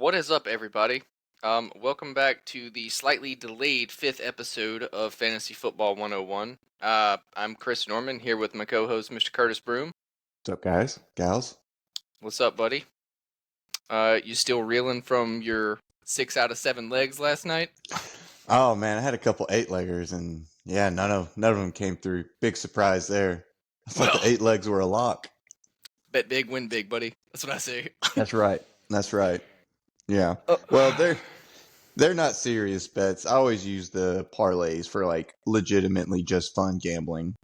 What is up, everybody? Welcome back to the slightly delayed 5th episode of Fantasy Football 101. I'm Chris Norman, here with my co-host, Mr. Curtis Broom. What's up, guys? Gals? What's up, buddy? You still reeling from your 6 out of 7 legs last night? Oh, man, I had a couple 8-leggers, and yeah, none of them came through. Big surprise there. I thought the 8 legs were a lock. Bet big, win big, buddy. That's what I say. That's right. Yeah. Well, they're not serious bets. I always use the parlays for like legitimately just fun gambling.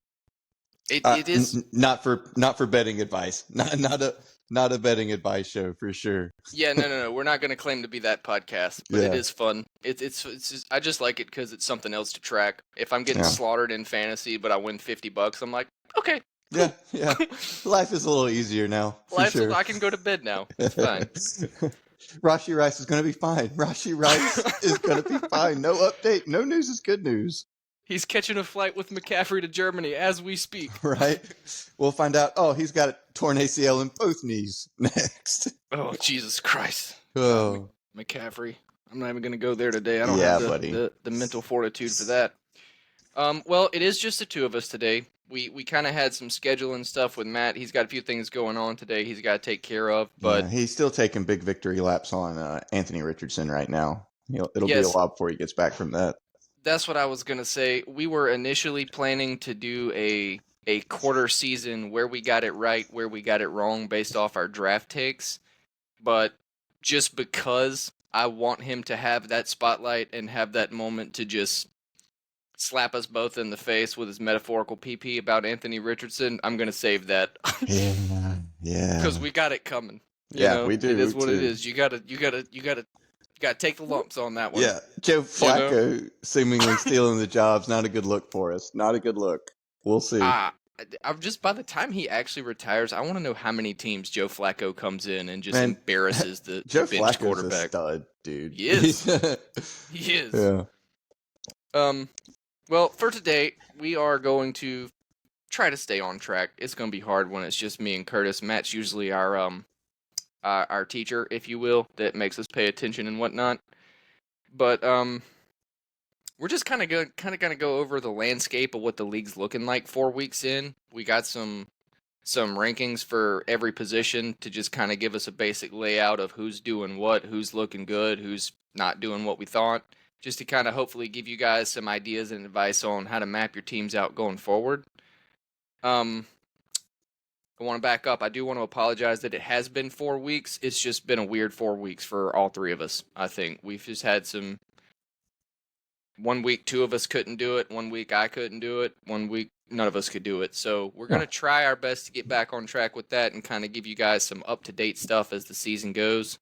It is not for betting advice. Not a betting advice show for sure. Yeah, no. We're not going to claim to be that podcast, but It is fun. It's just, I just like it because it's something else to track. If I'm getting slaughtered in fantasy, but I win $50, I'm like, okay. Cool. Yeah. Life is a little easier now. Sure. I can go to bed now. It's fine. Rashi Rice is going to be fine. Rashi Rice is going to be fine. No update. No news is good news. He's catching a flight with McCaffrey to Germany as we speak. Right. We'll find out. Oh, he's got a torn ACL in both knees next. Oh, Jesus Christ. Oh. McCaffrey. I'm not even going to go there today. I don't have the mental fortitude for that. Well, it is just the two of us today. We kind of had some scheduling stuff with Matt. He's got a few things going on today he's got to take care of. But he's still taking big victory laps on Anthony Richardson right now. It'll be a while before he gets back from that. That's what I was going to say. We were initially planning to do a quarter season where we got it right, where we got it wrong based off our draft takes. But just because I want him to have that spotlight and have that moment to just slap us both in the face with his metaphorical PP about Anthony Richardson, I'm going to save that. Yeah. Because we got it coming. We do. It is what it is. You got to take the lumps on that one. Yeah. Joe Flacco seemingly stealing the job's not a good look for us. Not a good look. We'll see. I'm just, by the time he actually retires, I want to know how many teams Joe Flacco comes in and just embarrasses the Joe bench Flacco's quarterback. A stud, dude. He is. He is. Yeah. Well, for today, we are going to try to stay on track. It's going to be hard when it's just me and Curtis. Matt's usually our teacher, if you will, that makes us pay attention and whatnot. But we're just kind of going to go over the landscape of what the league's looking like 4 weeks in. We got some rankings for every position to just kind of give us a basic layout of who's doing what, who's looking good, who's not doing what we thought. Just to kind of hopefully give you guys some ideas and advice on how to map your teams out going forward. I want to back up. I do want to apologize that it has been 4 weeks. It's just been a weird 4 weeks for all three of us, I think. We've just had some... 1 week, 2 of us couldn't do it. 1 week, I couldn't do it. 1 week, none of us could do it. So we're going to try our best to get back on track with that and kind of give you guys some up-to-date stuff as the season goes.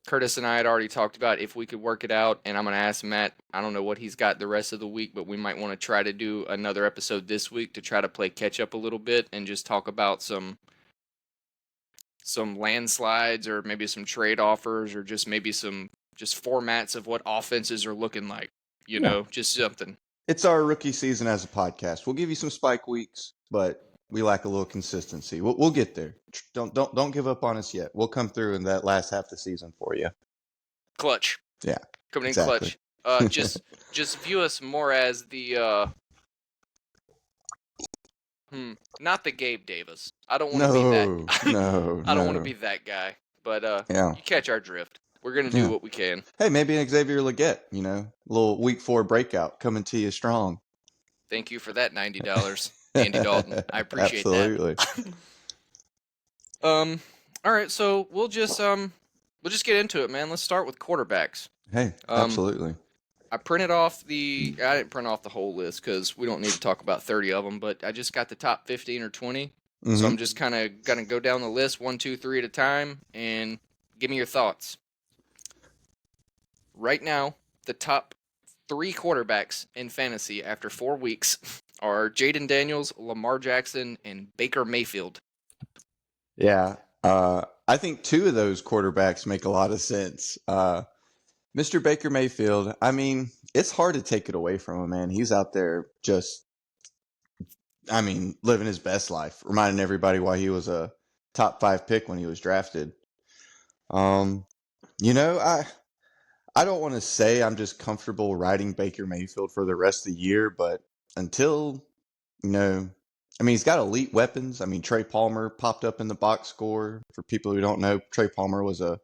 Curtis and I had already talked about if we could work it out, and I'm going to ask Matt, I don't know what he's got the rest of the week, but we might want to try to do another episode this week to try to play catch-up a little bit and just talk about some landslides or maybe some trade offers or just maybe some formats of what offenses are looking like, just something. It's our rookie season as a podcast. We'll give you some spike weeks, but we lack a little consistency. We'll get there. Don't give up on us yet. We'll come through in that last half of the season for you. Clutch. Yeah. Coming in clutch. Just view us more as the not the Gabe Davis. I don't want to be that. No. I don't want to be that guy. But you catch our drift. We're gonna do what we can. Hey, maybe an Xavier Legette, a little week 4 breakout coming to you strong. Thank you for that $90. Andy Dalton. I appreciate that. Absolutely. All right, so we'll just get into it, man. Let's start with quarterbacks. Hey, absolutely. I didn't print off the whole list because we don't need to talk about 30 of them, but I just got the top 15 or 20. Mm-hmm. So I'm just kind of gonna go down the list 1, 2, 3 at a time and give me your thoughts. Right now, the top 3 quarterbacks in fantasy after 4 weeks are Jaden Daniels, Lamar Jackson, and Baker Mayfield. Yeah, I think 2 of those quarterbacks make a lot of sense. Mr. Baker Mayfield, I mean, it's hard to take it away from him, man. He's out there just, living his best life, reminding everybody why he was a top 5 pick when he was drafted. Um, you know, I don't want to say I'm just comfortable riding Baker Mayfield for the rest of the year, but until, you know, I mean, he's got elite weapons. I mean, Trey Palmer popped up in the box score. For people who don't know, Trey Palmer was a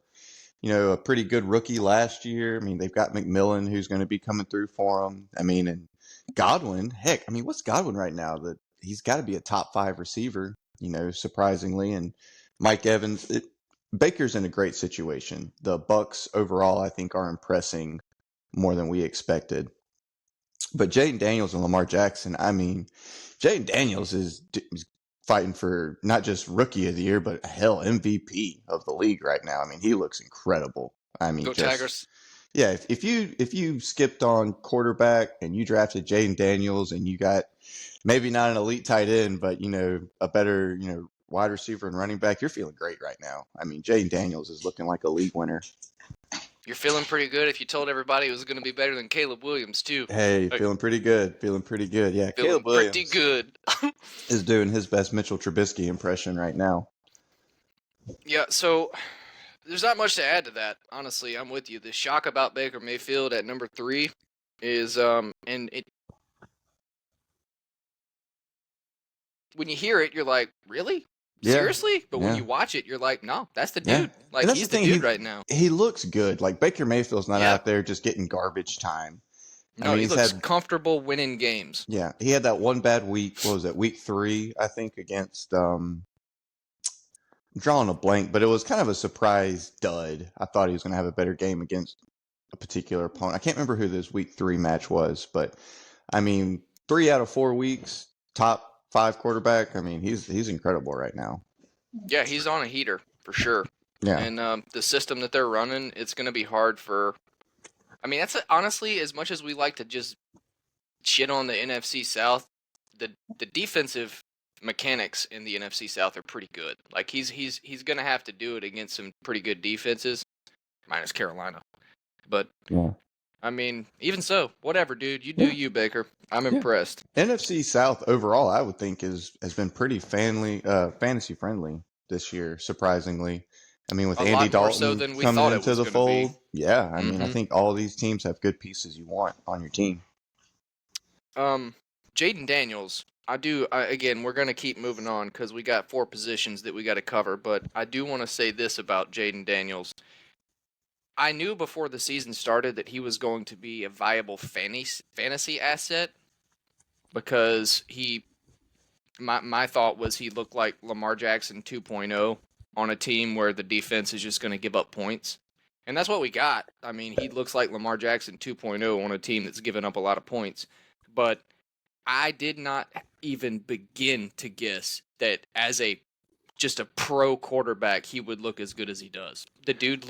pretty good rookie last year. I mean, they've got McMillan who's going to be coming through for him. I mean, and Godwin, heck, I mean, what's Godwin right now? That he's got to be a top 5 receiver, surprisingly. And Mike Evans, Baker's in a great situation. The Bucks overall, I think, are impressing more than we expected. But Jaden Daniels and Lamar Jackson, I mean, Jaden Daniels is fighting for not just rookie of the year, but hell, MVP of the league right now. I mean, he looks incredible. I mean, Go just Tigers. yeah. If you skipped on quarterback and you drafted Jaden Daniels and you got maybe not an elite tight end, but a better wide receiver and running back, you're feeling great right now. I mean, Jaden Daniels is looking like a league winner. You're feeling pretty good if you told everybody it was going to be better than Caleb Williams, too. Hey, Like, feeling pretty good. Feeling pretty good. Yeah, feeling Caleb pretty Williams good. is doing his best Mitchell Trubisky impression right now. Yeah, so there's not much to add to that. Honestly, I'm with you. The shock about Baker Mayfield at number 3 is and it when you hear it, you're like, really? Yeah, Seriously? But when yeah, you watch it, you're like, no, that's the yeah. dude. And Like, that's the he's the thing. dude right now. He looks good. Like Baker Mayfield's not Yeah. out there just getting garbage time. I No, mean, he he's looks had comfortable winning games. he had that one bad week. What was it? Week 3, I think, against I'm drawing a blank, but it was kind of a surprise dud. I thought he was going to have a better game against a particular opponent. I can't remember who this week 3 match was, but I mean, 3 out of 4 weeks, top 5 quarterback. I mean, he's incredible right now. Yeah, he's on a heater for sure. Yeah. And the system that they're running, it's going to be hard for. I mean, honestly, as much as we like to just shit on the NFC South, the defensive mechanics in the NFC South are pretty good. Like he's going to have to do it against some pretty good defenses, minus Carolina. But Yeah. I mean, even so, whatever, dude. You do Yeah. you, Baker. I'm Yeah. impressed. NFC South overall, I would think has been pretty fantasy friendly this year, surprisingly. I mean, with A Andy lot more so Dalton than we coming thought it into was the going to be. fold, yeah, I mean, I Mm-hmm. think all of these teams have good pieces you want on your team. Jaden Daniels. Again, we're going to keep moving on because we got 4 positions that we got to cover. But I do want to say this about Jaden Daniels. I knew before the season started that he was going to be a viable fantasy asset because my thought was he looked like Lamar Jackson 2.0 on a team where the defense is just going to give up points. And that's what we got. I mean, he looks like Lamar Jackson 2.0 on a team that's given up a lot of points. But I did not even begin to guess that as just a pro quarterback, he would look as good as he does. The dude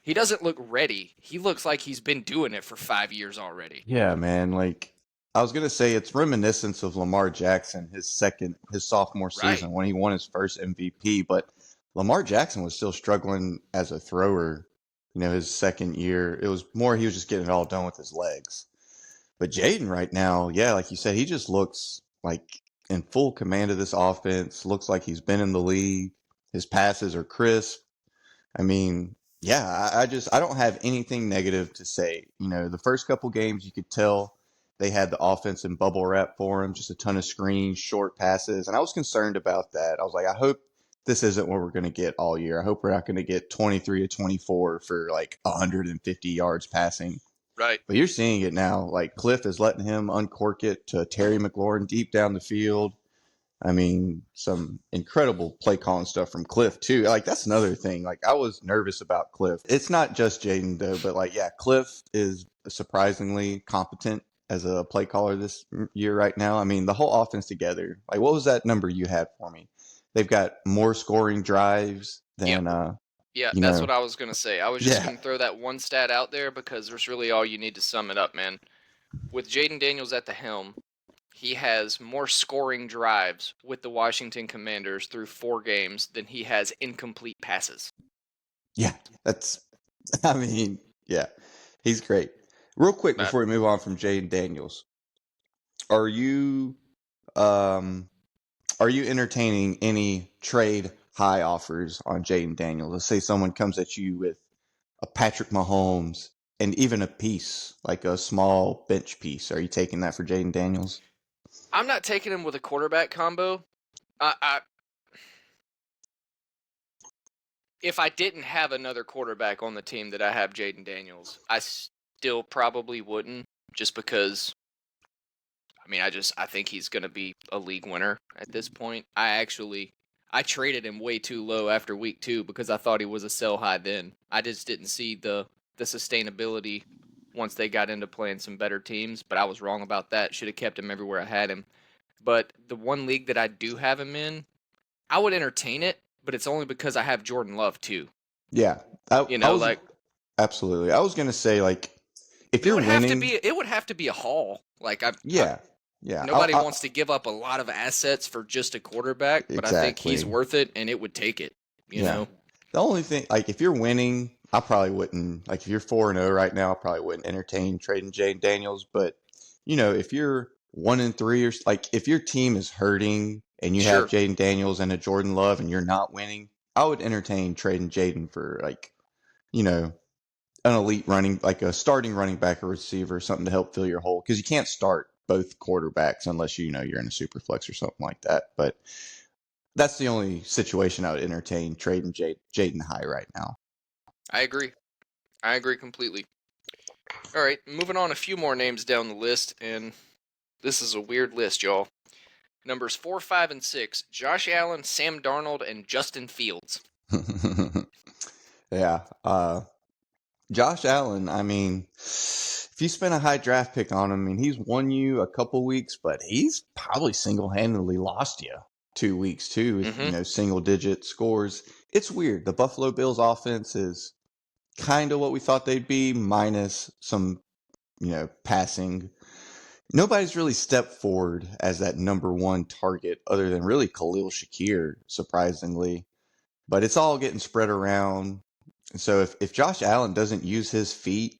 he doesn't look ready. He looks like he's been doing it for 5 years already. Yeah, man. Like I was gonna say, it's reminiscent of Lamar Jackson, his sophomore Right. season when he won his first MVP. But Lamar Jackson was still struggling as a thrower. His second year, it was more he was just getting it all done with his legs. But Jaden right now, yeah, like you said, he just looks like in full command of this offense. Looks like he's been in the league. His passes are crisp. I mean, yeah, I don't have anything negative to say. The first couple games you could tell they had the offense in bubble wrap for him, just a ton of screens, short passes, and I was concerned about that. I was like, I hope this isn't what we're going to get all year. I hope we're not going to get 23 to 24 for like 150 yards passing. Right. But you're seeing it now. Like Cliff is letting him uncork it to Terry McLaurin deep down the field. I mean, some incredible play calling stuff from Cliff too. Like that's another thing. Like I was nervous about Cliff. It's not just Jaden though, but like yeah, Cliff is surprisingly competent as a play caller this year right now. I mean, the whole offense together. Like what was that number you had for me? They've got more scoring drives than Yeah, you that's know. what I was going to say. I was just Yeah. going to throw that one stat out there because there's really all you need to sum it up, man. With Jaden Daniels at the helm, he has more scoring drives with the Washington Commanders through 4 games than he has incomplete passes. Yeah. That's I mean, yeah. He's great. Real quick before we move on from Jaden Daniels, are you um are you entertaining any trade high offers on Jaden Daniels. Let's say someone comes at you with a Patrick Mahomes and even a piece, like a small bench piece. Are you taking that for Jaden Daniels? I'm not taking him with a quarterback combo. I if I didn't have another quarterback on the team that I have Jaden Daniels, I still probably wouldn't, just because. I mean, I think he's going to be a league winner at this point. I traded him way too low after week 2 because I thought he was a sell high then. I just didn't see the sustainability once they got into playing some better teams, but I was wrong about that. Should have kept him everywhere I had him. But the one league that I do have him in, I would entertain it, but it's only because I have Jordan Love too. Yeah, I, You I know, was like absolutely. I was gonna say like if it you're would have to winning, be it would have to be a haul. Like I yeah, yeah, nobody wants to give up a lot of assets for just a quarterback, but I think he's exactly. worth it and it would take it, you Yeah. know? The only thing, like, if you're winning, I probably wouldn't. Like, if you're 4-0 right now, I probably wouldn't entertain trading Jane Daniels. But if you're 1-3 or like, if your team is hurting and you have Sure. Jaden Daniels and a Jordan Love and you're not winning, I would entertain trading Jaden for like, you know, an elite running, like a starting running back or receiver, something to help fill your hole. Because you can't start both quarterbacks unless you're in a super flex or something like that. But that's the only situation I would entertain trading Jaden High right now. I agree. I agree completely. All right, moving on a few more names down the list, and this is a weird list, y'all. Numbers 4, 5, and 6: Josh Allen, Sam Darnold, and Justin Fields. Yeah. Josh Allen, I mean, if you spend a high draft pick on him, I mean, he's won you a couple weeks, but he's probably single handedly lost you 2 weeks too with, Mm-hmm. single digit scores. It's weird. The Buffalo Bills offense is kind of what we thought they'd be, minus some, passing. Nobody's really stepped forward as that number one target other than really Khalil Shakir, surprisingly. But it's all getting spread around. And so if Josh Allen doesn't use his feet,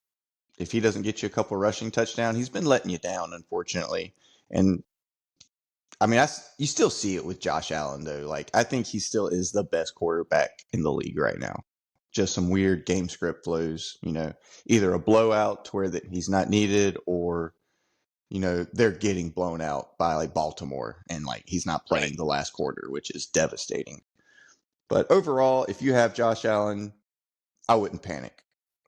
if he doesn't get you a couple rushing touchdowns, he's been letting you down, unfortunately. And I mean, you still see it with Josh Allen, though. Like, I think he still is the best quarterback in the league right now. Just some weird game script flows, either a blowout to where that he's not needed, or they're getting blown out by like Baltimore and like he's not Right. playing the last quarter, which is devastating. But overall, if you have Josh Allen, I wouldn't panic.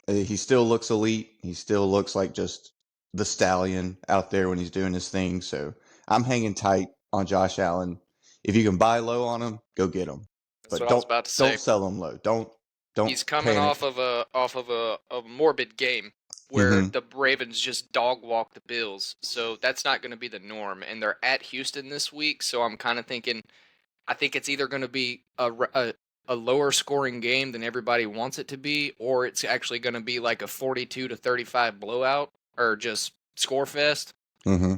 He still looks elite. He still looks like just the stallion out there when he's doing his thing. So I'm hanging tight on Josh Allen. If you can buy low on him, go get him. That's But what I was don't about to say. don't sell him low. Don't He's coming off panic. of a morbid game where Mm-hmm. the Ravens just dog walked the Bills. So that's not going to be the norm, and they're at Houston this week, so I'm kind of thinking I think it's either going to be a lower scoring game than everybody wants it to be, or it's actually going to be like a 42-35 blowout or just score fest. Mm-hmm.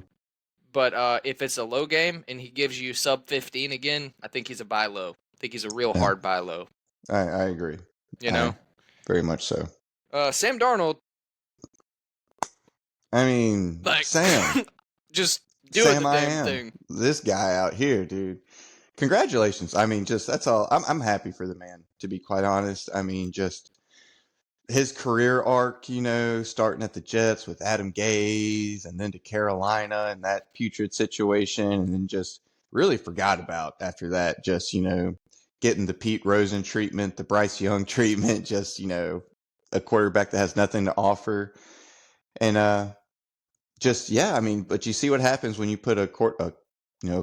But if it's a low game and he gives you sub 15 again, I think he's a buy low. I think he's a real Yeah, hard buy low. I agree. You I know, very much so. Sam Darnold, I mean, like, Sam, just doing Sam, the I damn am thing. this guy out here, dude. Congratulations. I mean, just that's all. I'm happy for the man, to be quite honest. I mean, just his career arc, starting at the Jets with Adam Gase and then to Carolina and that putrid situation, and then just really forgot about after that. Just, getting the Pete Rosen treatment, the Bryce Young treatment, just, a quarterback that has nothing to offer. And just, yeah, I mean, but you see what happens when you put a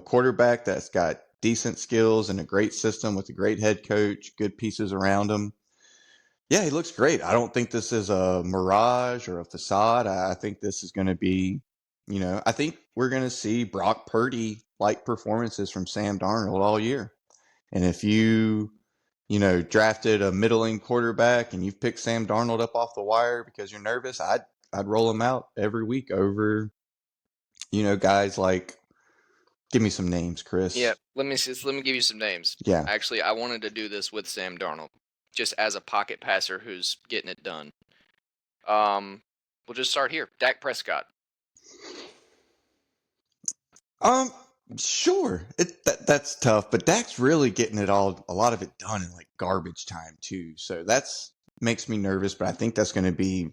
quarterback that's got decent skills and a great system with a great head coach, good pieces around him. Yeah, he looks great. I don't think this is a mirage or a facade. I think this is going to be, I think we're going to see Brock Purdy like performances from Sam Darnold all year. And if drafted a middling quarterback and you've picked Sam Darnold up off the wire because you're nervous, I'd roll him out every week over, guys like, give me some names, Yeah, Chris. let me give you some names. Yeah. Actually, I wanted to do this with Sam Darnold, just as a pocket passer who's getting it done. We'll just start here. Dak Prescott. Um, Sure, that's tough, but Dak's really getting a lot of it done in like garbage time too. So that's makes me nervous, but I think that's going to be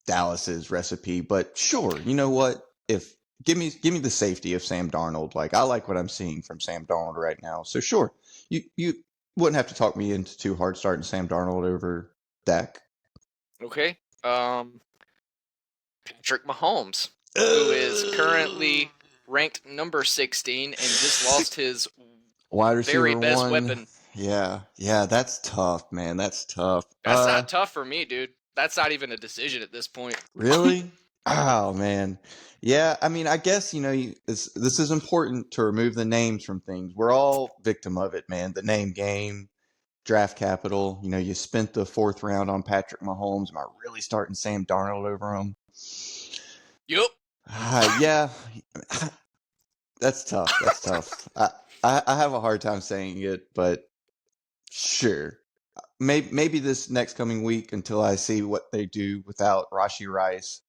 Dallas's recipe. But sure, you know what? If give me the safety of Sam Darnold. Like I like what I'm seeing from Sam Darnold right now. So sure, you wouldn't have to talk me into too hard starting Sam Darnold over Dak. Okay. Patrick Mahomes, who is currently ranked number 16 and just lost his Wide very receiver best one. weapon. Yeah, that's tough, man. That's tough. That's not tough for me, dude. That's not even a decision at this point. Really? Oh man. Yeah, I mean, I guess this is important to remove the names from things. We're all victim of it, man. The name game, draft capital. You spent the fourth round on Patrick Mahomes. Am I really starting Sam Darnold over him? Yup. Yeah, that's tough. That's tough. I have a hard time saying it, but sure. Maybe this next coming week until I see what they do without Rashi Rice.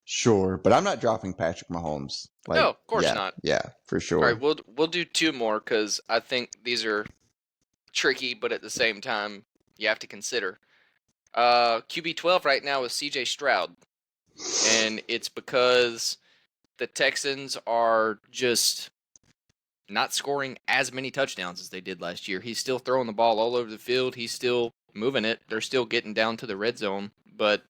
Sure, but I'm not dropping Patrick Mahomes. No, Like, of course not. yeah, for All right, sure. we'll do two more because I think these are tricky, but at the same time you have to consider. QB 12 right now is CJ Stroud, and it's because the Texans are just not scoring as many touchdowns as they did last year. He's still throwing the ball all over the field. He's still moving it. They're still getting down to the red zone, but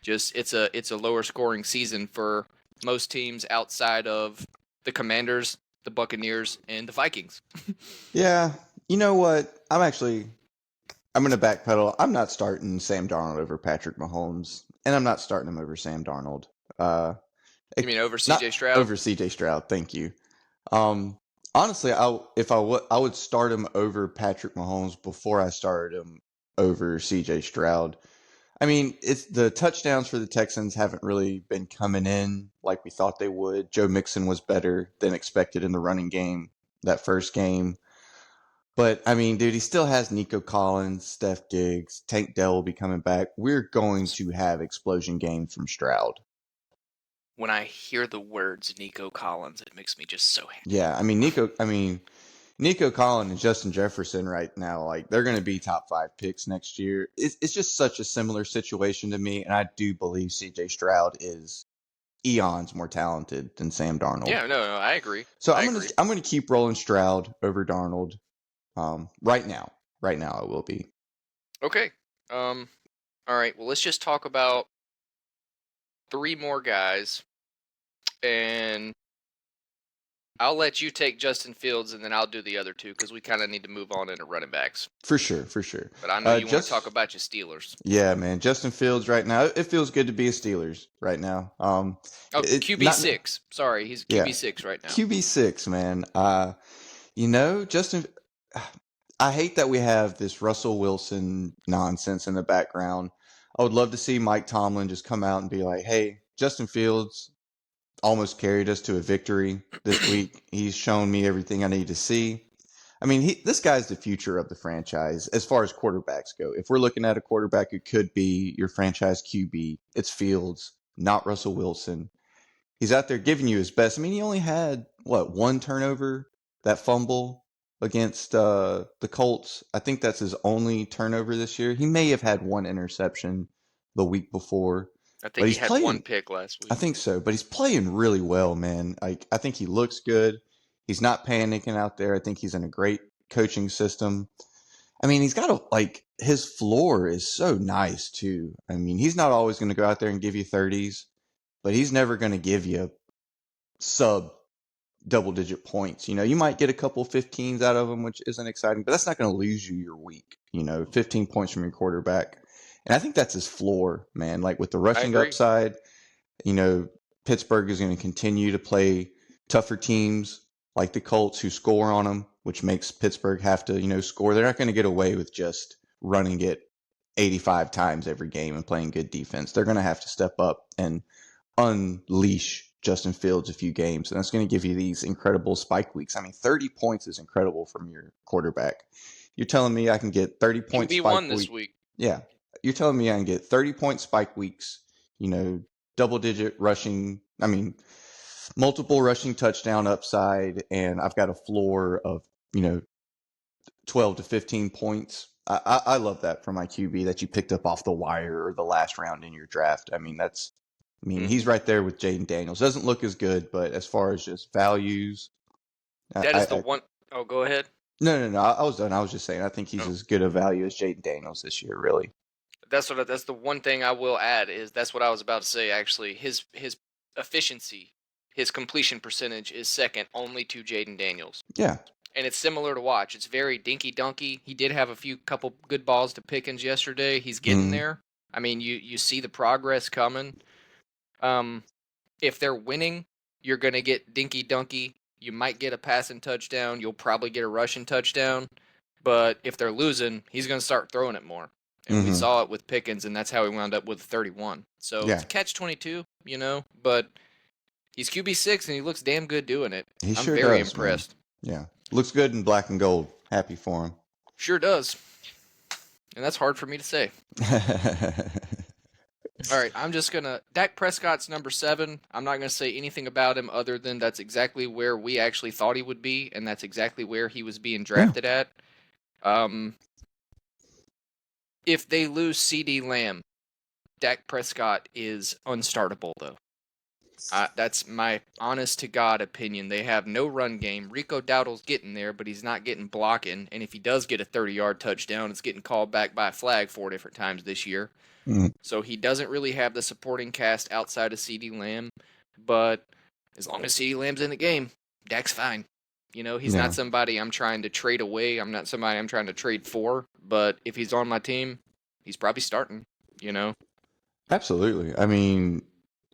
just it's a lower scoring season for most teams outside of the Commanders, the Buccaneers, and the Vikings. Yeah, you know what? I'm going to backpedal. I'm not starting Sam Darnold over Patrick Mahomes, and I'm not starting him over Sam Darnold. Uh, You mean over Not CJ Stroud? over CJ Stroud. Thank you. Honestly, I would start him over Patrick Mahomes before I started him over CJ Stroud. I mean, it's the touchdowns for the Texans haven't really been coming in like we thought they would. Joe Mixon was better than expected in the running game that first game. But I mean, dude, he still has Nico Collins, Steph Diggs, Tank Dell will be coming back. We're going to have explosion games from Stroud. When I hear the words Nico Collins, it makes me just so happy. Yeah, I mean Nico Collins and Justin Jefferson right now, like they're going to be top 5 picks next year. It's just such a similar situation to me, and I do believe C.J. Stroud is eons more talented than Sam Darnold. Yeah, no, I agree. So I agree. I'm gonna keep rolling Stroud over Darnold. Right now, I will be Okay. Um. All right. Well, let's just talk about three more guys, and I'll let you take Justin Fields, and then I'll do the other two because we kind of need to move on into running backs. for sure, for sure. But I know you want to talk Just about your Steelers. Yeah, man, Justin Fields right now. It feels good to be a Steelers right now. Oh, It QB not six. Sorry, he's Yeah, QB 6 right now. QB6, man. Justin, I hate that we have this Russell Wilson nonsense in the background. I would love to see Mike Tomlin just come out and be like, hey, Justin Fields almost carried us to a victory this week. He's shown me everything I need to see. I mean, this guy's the future of the franchise as far as quarterbacks go. If we're looking at a quarterback who could be your franchise QB, it's Fields, not Russell Wilson. He's out there giving you his best. I mean, he only had one turnover, that fumble against the Colts. I think that's his only turnover this year. He may have had one interception the week before, I but think he he's had one playing. pick last I week. think so, but he's playing really well, man. I think he looks good. He's not panicking out there. I think he's in a great coaching system. I mean, he's got his floor is so nice too. I mean, he's not always going to go out there and give you 30s, but he's never going to give you sub double digit points. You might get a couple 15s out of him, which isn't exciting, but that's not going to lose you your week. 15 points from your quarterback. And I think that's his floor, man. Like with the I rushing agree. upside, you know, Pittsburgh is going to continue to play tougher teams like the Colts who score on them, which makes Pittsburgh have to, score. They're not going to get away with just running it 85 times every game and playing good defense. They're going to have to step up and unleash Justin Fields a few games, and that's going to give you these incredible spike weeks. I mean, 30 points is incredible from your quarterback. You're telling me I can get 30-point spike QB1 this week? week. Yeah, you're telling me I can get 30-point spike weeks. Double digit rushing. I mean, multiple rushing touchdown upside, and I've got a floor of, 12 to 15 points. I love that for my QB that you picked up off the wire or the last round in your draft. He's Hmm. right there with Jaden Daniels. Doesn't look as good, but as far as just values, That is the I one oh go ahead. no. I was done. I was just saying. I think he's No. as good a value as Jaden Daniels this year. Really. That's the one thing I will add is that's what I was about to say actually. His efficiency, his completion percentage is second only to Jaden Daniels. Yeah. And it's similar to watch. It's very dinky dunky. He did have a few couple good balls to Pickens yesterday. He's getting Mm, there. I mean, you see the progress coming. Um, if they're winning, you're gonna get dinky dunky. You might get a passing touchdown. You'll probably get a rushing touchdown. But if they're losing, he's gonna start throwing it more. And we hmm saw it with Pickens, and that's how he wound up with 31. So it's Yeah. a catch 22, But he's QB6, and he looks damn good doing it. He I'm sure very does, man. impressed. Yeah. Looks good in black and gold. Happy for Sure does. And that's hard for me to say. him. All right, I'm just gonna. Dak Prescott's number 7. I'm not gonna say anything about him other than that's exactly where we actually thought he would be, and that's exactly where he was being Yeah. drafted at. Um, if they lose CD Lamb, Dak Prescott is unstartable, though. That's my honest to God opinion. They have no run game. Rico Dowdle's getting there, but he's not getting blocking. And if he does get a 30-yard touchdown, it's getting called back by a flag 4 different times this year. Mm, So he doesn't really have the supporting cast outside of CD Lamb. But as long as CD Lamb's in the game, Dak's fine. He's not yeah. somebody I'm trying to trade away. I'm not somebody I'm trying to trade for. But if he's on my team, he's probably starting, you know, Absolutely.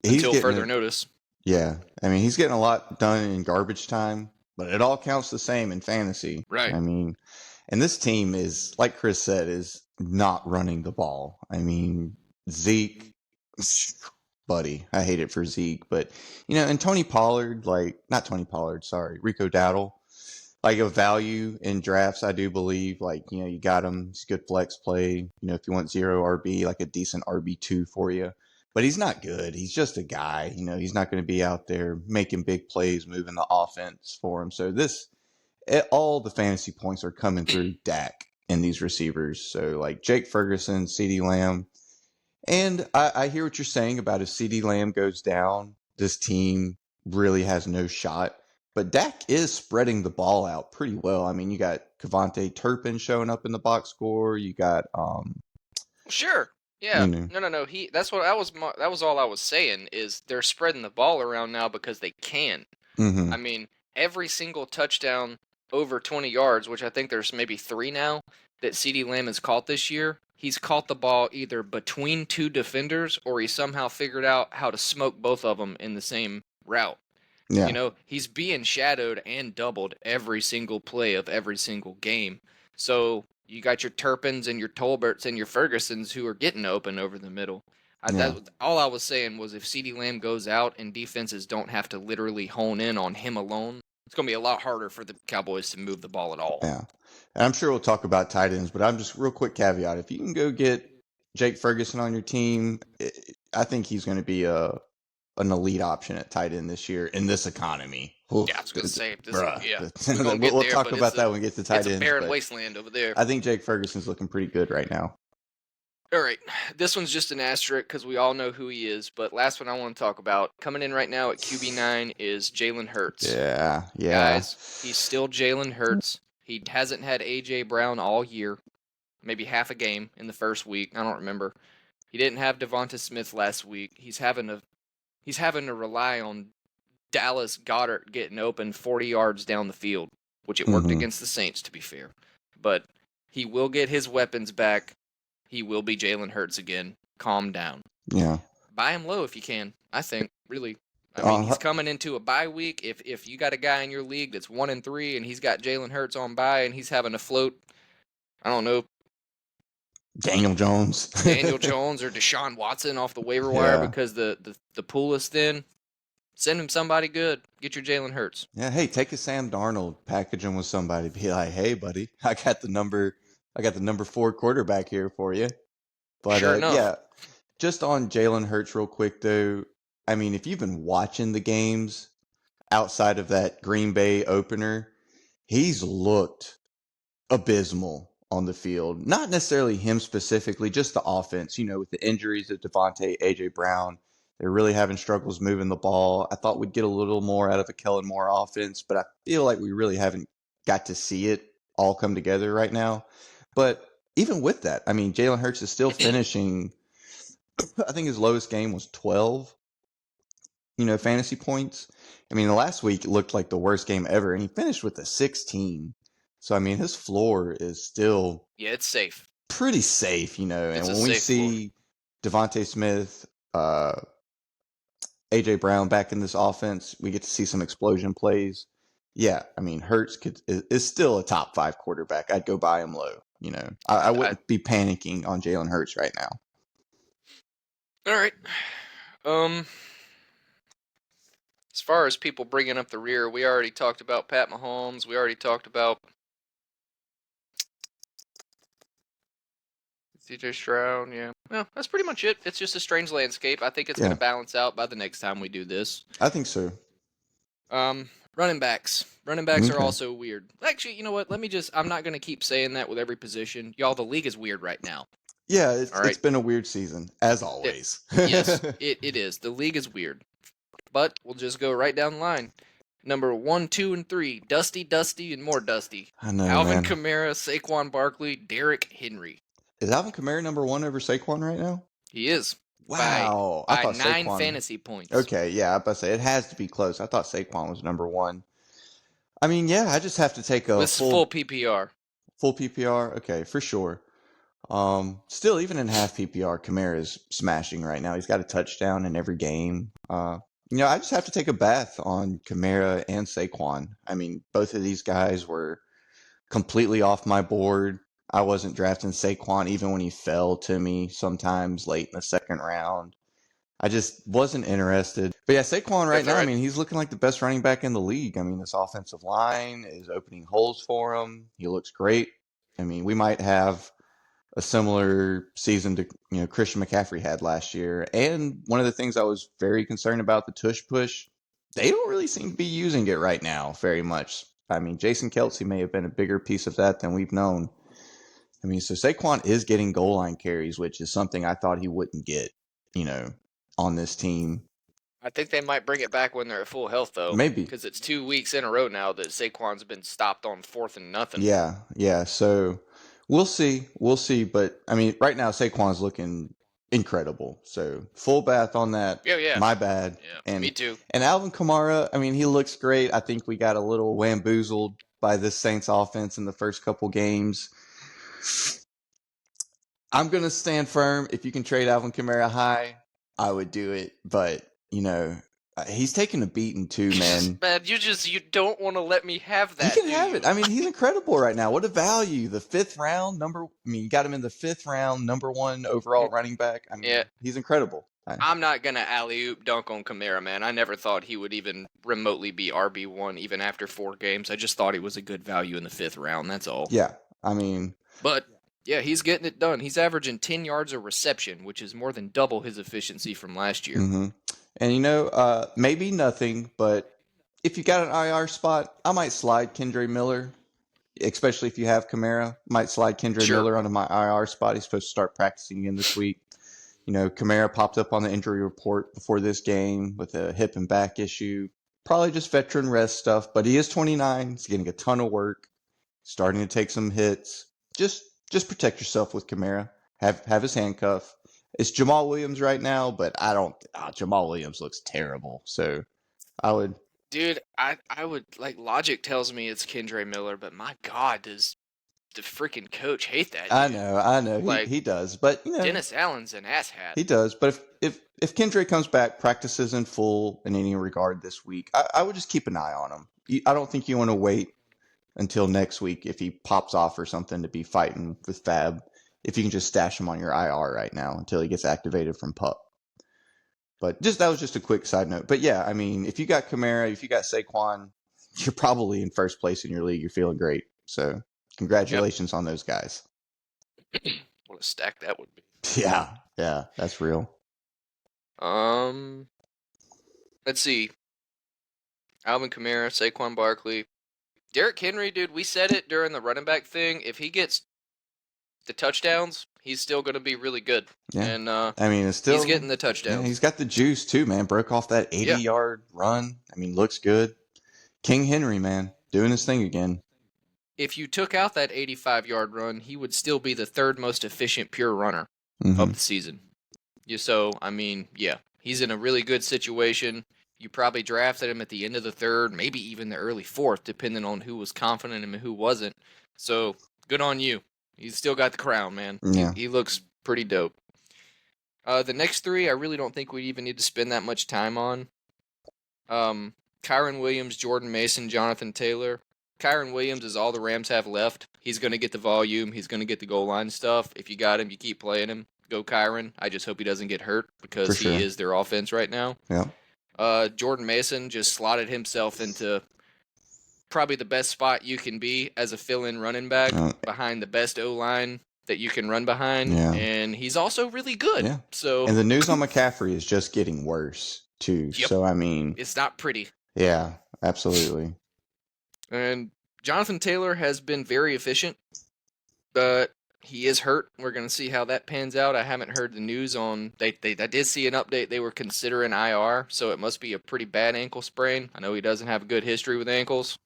He's until getting further it. notice. Yeah. He's getting a lot done in garbage time, but it all counts the same in fantasy. Right. And this team is, like Chris said, is not running the ball. Zeke, buddy, I hate it for Zeke, but and Tony Pollard, not Tony Pollard, sorry, Rico Dowdle, like a value in drafts, I do believe. You got him. He's good flex play. If you want zero RB, like a decent RB2 for you. But he's not good. He's just a guy. He's not going to be out there making big plays, moving the offense for him. So all the fantasy points are coming through Dak and these receivers. So like Jake Ferguson, CeeDee Lamb. And I hear what you're saying about if CeeDee Lamb goes down, this team really has no shot. But Dak is spreading the ball out pretty well. You got Cavante Turpin showing up in the box score. You got Sure. Yeah. you know, No. That's what that was all I was saying is they're spreading the ball around now because they can. hmm I mean, every single touchdown over 20 yards, which I think there's maybe 3 now that CeeDee Lamb has caught this year, he's caught the ball either between 2 defenders or he somehow figured out how to smoke both of them in the same route. yeah, He's being shadowed and doubled every single play of every single game. So you got your Turpins and your Tolberts and your Fergusons who are getting open over the middle. yeah, All I was saying was if CeeDee Lamb goes out and defenses don't have to literally hone in on him alone, it's going to be a lot harder for the Cowboys to move the ball at all. yeah. And I'm sure we'll talk about tight ends, but I'm just real quick caveat. If you can go get Jake Ferguson on your team, I think he's going to be an elite option at tight end this year in this economy. Oof, Yeah, I was going to say, bruh. we're going to get We'll there, talk but about that when we get to tight it's a ends. barren But wasteland over there. I think Jake Ferguson's looking pretty good right now. All right, this one's just an asterisk because we all know who he is. But last one I want to talk about coming in right now at QB9 is Jalen Hurts. Yeah. Guys, he's still Jalen Hurts. He hasn't had A.J. Brown all year, maybe half a game in the first week. I don't remember. He didn't have Devonta Smith last week. He's having to rely on Dallas Goddard getting open 40 yards down the field, which it worked hmm against the Saints, to be fair. But he will get his weapons back. He will be Jalen Hurts again. Calm down. Yeah. Buy him low if you can, I think, really. Uh, He's coming into a bye week. If you got a guy in your league that's 1-3 and he's got Jalen Hurts on bye and he's having to float, I don't know, Daniel Jones. Daniel Jones or Deshaun Watson off the waiver wire Yeah. because the pool is thin, send him somebody good. Get your Jalen Hurts. Yeah. Hey, take a Sam Darnold, package him with somebody. Be like, hey, buddy, I got the number 4 quarterback here for you. But Sure enough. yeah, just on Jalen Hurts real quick though. If you've been watching the games, outside of that Green Bay opener, he's looked abysmal on the field. Not necessarily him specifically, just the offense. With the injuries of Devontae, AJ Brown, they're really having struggles moving the ball. I thought we'd get a little more out of a Kellen Moore offense, but I feel like we really haven't got to see it all come together right now. But even with that, I mean, Jalen Hurts is still finishing. I think his lowest game was 12, fantasy points. I mean, the last week it looked like the worst game ever, and he finished with a 16. So, I mean, his floor is still Yeah, it's safe. pretty safe, It's and a when we safe floor. see Devontae Smith, AJ Brown back in this offense, we get to see some explosion plays. Yeah, I mean, Hurts is still a top 5 quarterback. I'd go buy him low. I I wouldn't be panicking on Jalen Hurts right now. all right. Um, as far as people bringing up the rear, we already talked about Pat Mahomes. We already talked about CJ Stroud. Yeah. Well, that's pretty much it. It's just a strange landscape. I think it's going Yeah, to balance out by the next time we do this. I think so. Running backs. Running backs are Okay. also weird. Actually, you know what? I'm not going to keep saying that with every position. Y'all, the league is weird right now. Yeah, All it's right. been a weird season, as It, always. yes, it is. The league is weird. But we'll just go right down the line. Number 1, 2, and 3. Dusty, and more Dusty. I know, Alvin man. Kamara, Saquon Barkley, Derrick Henry. Is Alvin Kamara number 1 over Saquon right now? He is. By Wow. I by thought 9 Saquon. fantasy points. Okay, yeah, I was about to say it has to be close. I thought Saquon was number 1. I mean, yeah, I just have to take a With full full PPR. PPR. Okay, for sure. Still, even in half PPR, Kamara is smashing right now. He's got a touchdown in every game. I just have to take a bath on Kamara and Saquon. I mean, both of these guys were completely off my board. I wasn't drafting Saquon even when he fell to me sometimes late in the second round. I just wasn't interested. But yeah, Saquon right That's all now, I right. mean, he's looking like the best running back in the league. I mean, this offensive line is opening holes for him. He looks great. I mean, we might have a similar season to Christian McCaffrey had last year. And one of the things I was very concerned about, the tush push, they don't really seem to be using it right now very much. I mean, Jason Kelsey may have been a bigger piece of that than we've known. I mean, so Saquon is getting goal line carries, which is something I thought he wouldn't get, you know, on this team. I think they might bring it back when they're at full health, though, Maybe. because it's 2 weeks in a row now that Saquon's been stopped on 4th and nothing. Yeah, yeah. So we'll see. We'll see. But I mean, right now Saquon's looking incredible. So full bath on that. Yeah, yeah, My bad. yeah. And Me too. and Alvin Kamara, I mean, he looks great. I think we got a little bamboozled by this Saints offense in the first couple games. I'm gonna stand firm. If you can trade Alvin Kamara high, I would do it. But he's taking a beating too, man. Man, you don't want to let me have He that, can do have you? it. I mean, he's incredible right now. What a value. The 5th round number. I mean, you got him in the 5th round, number 1 overall running back. I Yeah, mean, he's incredible. I'm not gonna alley oop dunk on Kamara, man. I never thought he would even remotely be RB1 even after 4 games. I just thought he was a good value in the 5th round. That's all. Yeah. I mean, But yeah, he's getting it done. He's averaging 10 yards a reception, which is more than double his efficiency from last year. hmm and maybe nothing, but if you got an IR spot, I might slide Kendre Miller, especially if you have Kamara. Might slide Kendre Sure. Miller onto my IR spot. He's supposed to start practicing again this week. Kamara popped up on the injury report before this game with a hip and back issue. Probably just veteran rest stuff, but he is 29. He's getting a ton of work, starting to take some hits. Just protect yourself with Kamara. Have his handcuff. It's Jamal Williams right now, but I don't. Jamal Williams looks terrible. So I would. Dude, I would like logic tells me it's Kendre Miller, but my God, does the freaking coach hate that I dude? know. I know. He Like he does, but Dennis Allen's an asshat. he does. But if Kendrick comes back, practices in full in any regard this week, I would just keep an eye on him. I don't think you want to wait until next week if he pops off or something to be fighting with Fab. If you can just stash him on your IR right now until he gets activated from PUP. But that was just a quick side note. But yeah, I mean, if you got Kamara, if you got Saquon, you're probably in first place in your league. You're feeling great. So congratulations on those guys. What a stack that would be. Yeah, that's real. Let's see. Alvin Kamara, Saquon Barkley, Derrick Henry, dude. We said it during the running back thing. If he gets the touchdowns, he's still going to be really good. Yeah. And I mean, it's he's still, getting the yeah, touchdowns. he's got the juice too, man. Broke off that Yeah. 80-yard run. I mean, looks good. King Henry, man, doing his thing again. If you took out that 85-yard run, he would still be the third most efficient pure runner Hmm. of the season. So, I mean, yeah, he's in a really good situation. You probably drafted him at the end of the third, maybe even the early fourth, depending on who was confident in him and who wasn't. So, good on you. He's still got the crown, man. He, Yeah. he looks pretty dope. The next three, I really don't think we even need to spend that much time on. Um, Kyron Williams, Jordan Mason, Jonathan Taylor. Kyron Williams is all the Rams have left. He's going to get the volume. He's going to get the goal line stuff. If you got him, you keep playing him. Go Kyron. I just hope he doesn't get hurt For because he sure. is their offense right now. Yeah. Jordan Mason just slotted himself into probably the best spot you can be as a fill-in running back behind the best O-line that you can run behind. Yeah. And he's also really good. Yeah. So, And the news on McCaffrey is just getting worse too. yep, So I mean, it's not pretty. yeah, absolutely. And Jonathan Taylor has been very efficient, but he is hurt. We're going to see how that pans out. I haven't heard the news on. I did see an update. They were considering IR, so it must be a pretty bad ankle sprain. I know he doesn't have a good history with ankles.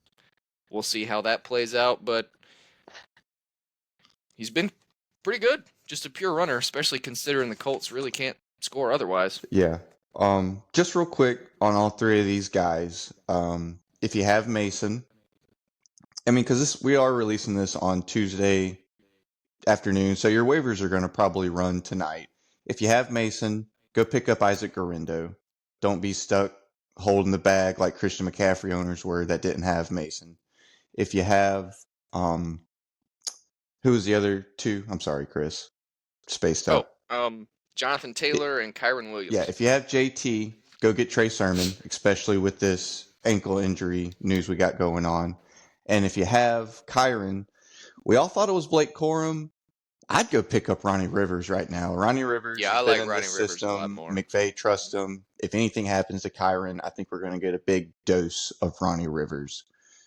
We'll see how that plays out, but he's been pretty good. Just a pure runner, especially considering the Colts really can't score otherwise. Yeah. Just real quick on all three of these guys. If you have Mason, I mean, because we are releasing this on Tuesday afternoon, so your waivers are going to probably run tonight. If you have Mason, go pick up Isaac Garindo. Don't be stuck holding the bag like Christian McCaffrey owners were that didn't have Mason. If you have, who was the other two? I'm sorry, Chris. Spaced out. Jonathan Taylor and Kyron Williams. Yeah, if you have JT, go get Trey Sermon, especially with this ankle injury news we got going on. And if you have Kyron, we all thought it was Blake Corum. I'd go pick up Ronnie Rivers right now. Ronnie Rivers Yeah, has I been like in Ronnie this Rivers a lot system. more. McVay trusts him. If anything happens to Kyron, I think we're going to get a big dose of Ronnie Rivers.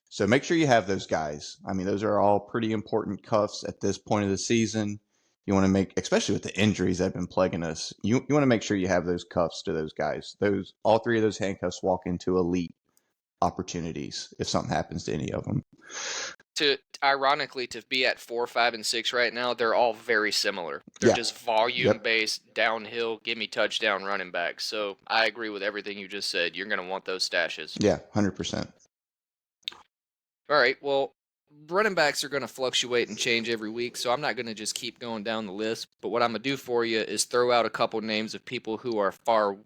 So make sure you have those guys. I mean, those are all pretty important cuffs at this point of the season. You want to make, especially with the injuries that have been plaguing us, you want to make sure you have those cuffs to those guys. All three of those handcuffs walk into elite opportunities if something happens to any of them. Ironically, to be at 4, 5, and 6 right now, they're all very similar. They're just volume-based, downhill, give me touchdown running backs. So I agree with everything you just said. You're going to want those stashes. Yeah, 100%. All right, well, running backs are going to fluctuate and change every week, so I'm not going to just keep going down the list. But what I'm going to do for you is throw out a couple names of people who are far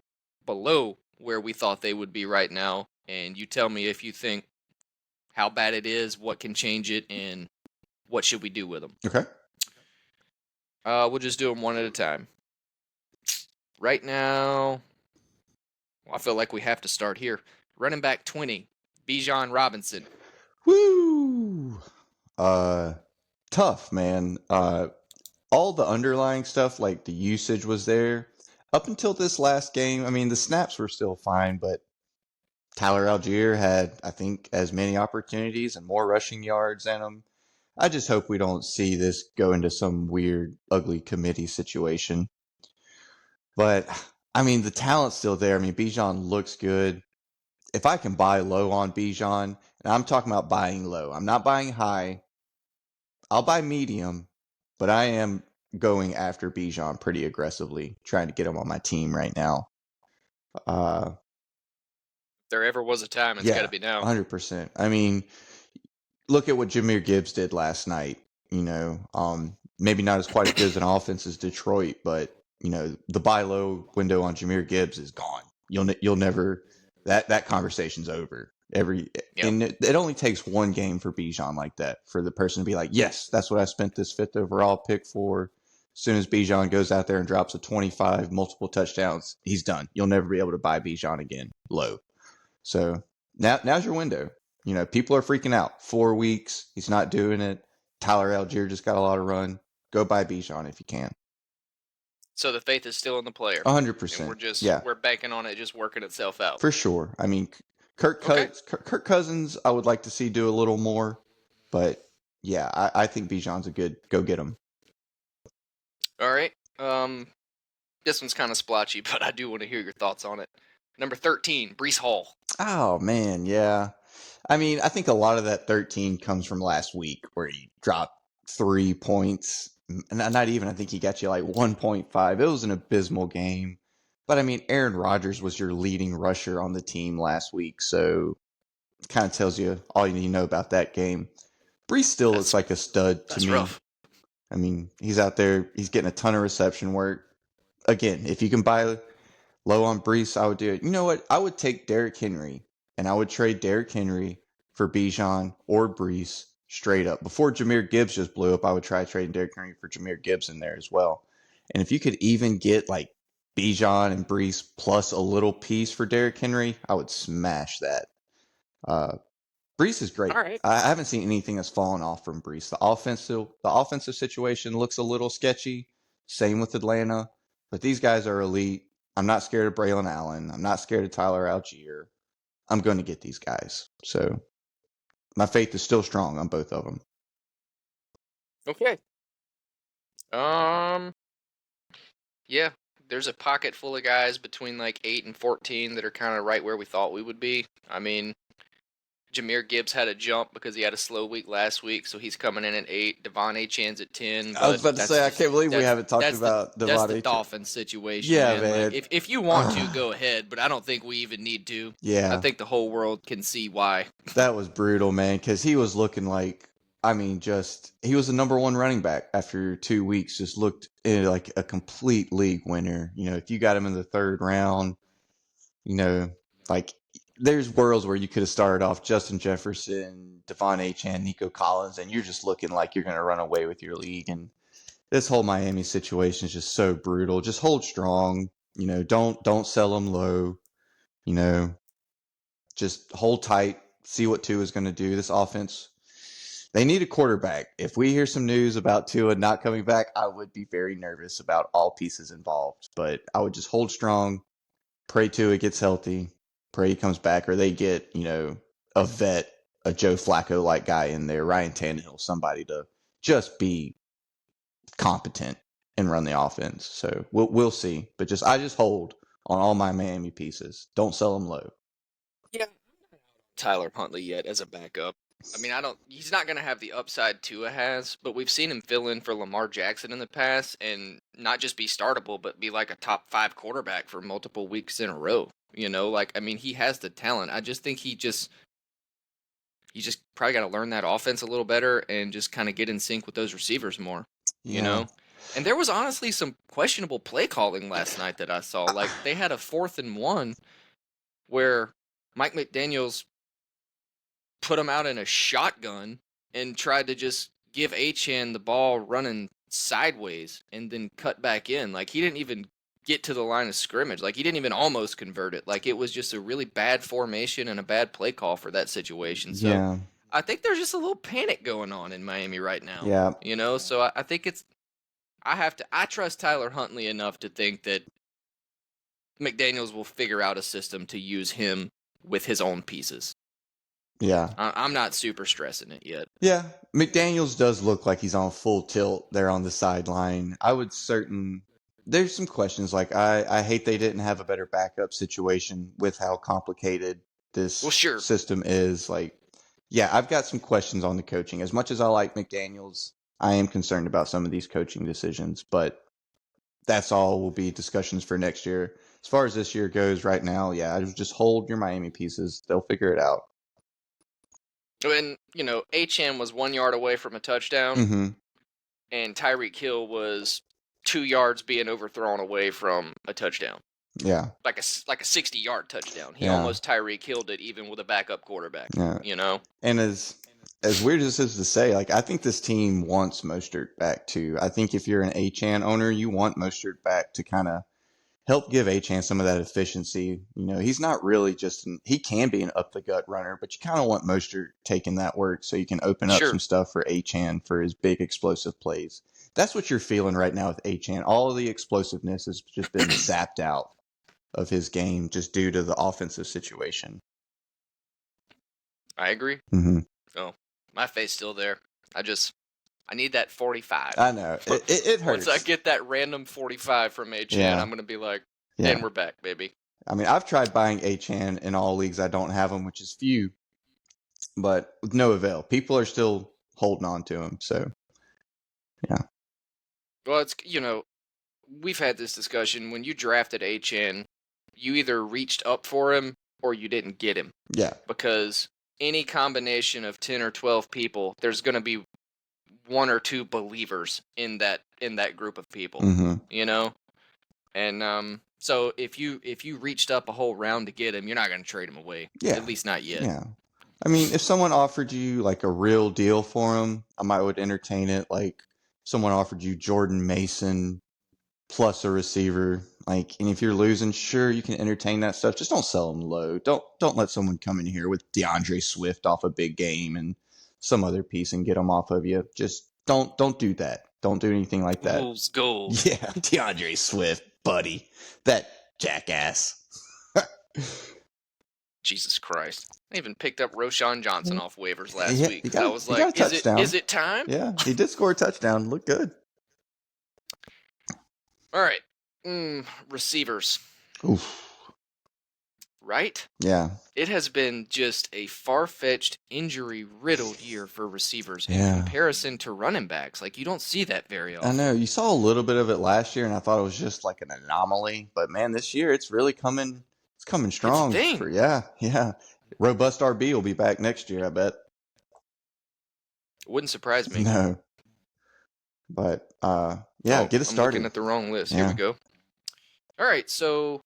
below where we thought they would be right now, and you tell me if you think how bad it is, what can change it, and what should we do with them. Okay. We'll just do them one at a time. Right now, I feel like we have to start here. Running back 20, Bijan Robinson. Woo! Tough, man. All the underlying stuff, like the usage was there. Up until this last game, I mean, the snaps were still fine, but Tyler Algier had, I think, as many opportunities and more rushing yards than him. I just hope we don't see this go into some weird, ugly committee situation. But, I mean, the talent's still there. I mean, Bijan looks good. If I can buy low on Bijan, and I'm talking about buying low, I'm not buying high. I'll buy medium, but I am going after Bijan pretty aggressively, trying to get him on my team right now. There ever was a time, it's got to be now. 100%. I mean, look at what Jahmyr Gibbs did last night. You know, maybe not as quite as good as an offense as Detroit, but you know, the buy low window on Jahmyr Gibbs is gone. You'll never that conversation's over. And it only takes one game for Bijan like that for the person to be like, yes, that's what I spent this 5th overall pick for. As soon as Bijan goes out there and drops a 25, multiple touchdowns, he's done. You'll never be able to buy Bijan again low. So now's your window. You know, people are freaking out. 4 weeks, he's not doing it. Tyler Algier just got a lot of run. Go buy Bijan if you can. So the faith is still in the player. 100%. And we're banking on it just working itself out. For sure. I mean, Okay. Kirk Cousins, I would like to see do a little more, but yeah, I think Bijan's a good go get him. All right. This one's kind of splotchy, but I do want to hear your thoughts on it. Number 13, Brees Hall. Oh man, yeah. I mean, I think a lot of that 13 comes from last week where he dropped 3 points. Not even, I think he got you like 1.5. It was an abysmal game. But I mean, Aaron Rodgers was your leading rusher on the team last week, so it kind of tells you all you need to know about that game. Brees still looks That's like a stud to that's me. rough. I mean, he's out there, he's getting a ton of reception work. Again, if you can buy low on Brees, I would do it. You know what? I would take Derrick Henry, and I would trade Derrick Henry for Bijan or Brees straight up. Before Jahmyr Gibbs just blew up, I would try trading Derrick Henry for Jahmyr Gibbs in there as well. And if you could even get like Bijan and Brees plus a little piece for Derrick Henry, I would smash that. Uh, Brees is great. All right. I haven't seen anything that's fallen off from Brees. The offensive situation looks a little sketchy. Same with Atlanta, but these guys are elite. I'm not scared of Braylon Allen. I'm not scared of Tyler Algier. I'm going to get these guys. So my faith is still strong on both of them. Okay. Um. Yeah. There's a pocket full of guys between like 8 and 14 that are kind of right where we thought we would be. I mean, Jahmyr Gibbs had a jump because he had a slow week last week, so he's coming in at 8. Devon Achan's at 10, I was but about to say I can't believe we haven't talked about that's the Devon Achane. Dolphins situation, Yeah, man. Like man. if you want to, go ahead, but I don't think we even need to. I Yeah, think the whole world can see why. that was brutal, man. Because he was looking like, I mean, just he was the number one running back after 2 weeks. Just looked like a complete league winner. You know, if you got him in the third round, you know, like there's worlds where you could have started off Justin Jefferson, Devon Achan, Nico Collins, and you're just looking like you're going to run away with your league. And this whole Miami situation is just so brutal. Just hold strong. You know, don't sell them low. You know, just hold tight. See what Tua is going to do. This offense, they need a quarterback. If we hear some news about Tua not coming back, I would be very nervous about all pieces involved. But I would just hold strong, pray Tua gets healthy, pray he comes back, or they get, a vet, a Joe Flacco like guy in there, Ryan Tannehill, somebody to just be competent and run the offense. So we'll see. But I just hold on all my Miami pieces. Don't sell them low. Yeah, Tyler Huntley yet as a backup. I mean, I don't. He's not going to have the upside Tua has, but we've seen him fill in for Lamar Jackson in the past, and not just be startable, but be like a top 5 quarterback for multiple weeks in a row. You know, like I mean, he has the talent. I just think he just probably got to learn that offense a little better and just kind of get in sync with those receivers more. You Yeah. know, and there was honestly some questionable play calling last night that I saw. Like they had a 4th and 1 where Mike McDaniel's put him out in a shotgun and tried to just give Achan the ball running sideways and then cut back in. Like he didn't even get to the line of scrimmage. Like he didn't even almost convert it. Like it was just a really bad formation and a bad play call for that situation. So Yeah. I think there's just a little panic going on in Miami right now. Yeah. You know, so I think I trust Tyler Huntley enough to think that McDaniels will figure out a system to use him with his own pieces. Yeah. I'm not super stressing it yet. Yeah. McDaniels does look like he's on full tilt there on the sideline. There's some questions. Like I hate they didn't have a better backup situation with how complicated Well, this sure. system is. Like, yeah, I've got some questions on the coaching. As much as I like McDaniels, I am concerned about some of these coaching decisions, but that's all will be discussions for next year. As far as this year goes right now, yeah, I just hold your Miami pieces. They'll figure it out. And, you know, Achan was 1 yard away from a touchdown, Mm-hmm. and Tyreek Hill was 2 yards being overthrown away from a touchdown. Yeah. Like a 60-yard touchdown. He Yeah. almost Tyreek Hilled it even with a backup quarterback, Yeah. you know? And as weird as this is to say, like I think this team wants Mostert back too. I think if you're an Achan owner, you want Mostert back to kind of help give Achan some of that efficiency. You know, he's not really he can be an up the gut runner, but you kind of want Mostert taking that work so you can open up Sure. some stuff for Achan for his big explosive plays. That's what you're feeling right now with Achan. All of the explosiveness has just been zapped out of his game just due to the offensive situation. I agree. Hmm. Oh, my face still there. I need that 45. I know it Once I hurts. get that random 45 from HN, Yeah, I'm gonna be like, yeah. and we're back, baby. I mean, I've tried buying HN in all leagues. I don't have them, which is few, but with no avail. People are still holding on to them. So yeah, Well, it's we've had this discussion. When you drafted HN, you either reached up for him or you didn't get him yeah. because any combination of 10 or 12 people, there's gonna be one or two believers in that group of people, Hmm. you know. And so if you reached up a whole round to get him, you're not gonna trade him away. Yeah, At least not yet. yeah. I mean, if someone offered you like a real deal for him, I might would entertain it. Like someone offered you Jordan Mason plus a receiver, like, and if you're losing, sure, you can entertain that stuff. Just don't sell them low. Don't let someone come in here with DeAndre Swift off a big game and some other piece and get them off of you. Just don't do that. Don't do anything like that. Fool's gold. Yeah, DeAndre Swift, buddy, that jackass. Jesus Christ. I even picked up Roshan Johnson off waivers last Yeah, week because I was he got like, a touchdown. is it time? Yeah, he did score a touchdown. Look good. All right. Receivers, Oof. right? Yeah. It has been just a far-fetched, injury-riddled year for receivers in Yeah. comparison to running backs. Like, you don't see that very I know. often. You saw a little bit of it last year, and I thought it was just like an anomaly. But man, this year it's really coming. It's coming It's a strong. thing. Yeah. Robust RB will be back next year, I bet. It wouldn't surprise me. No, but yeah, Oh, get us I'm looking started. at the wrong list. Here we Yeah. go. All right, so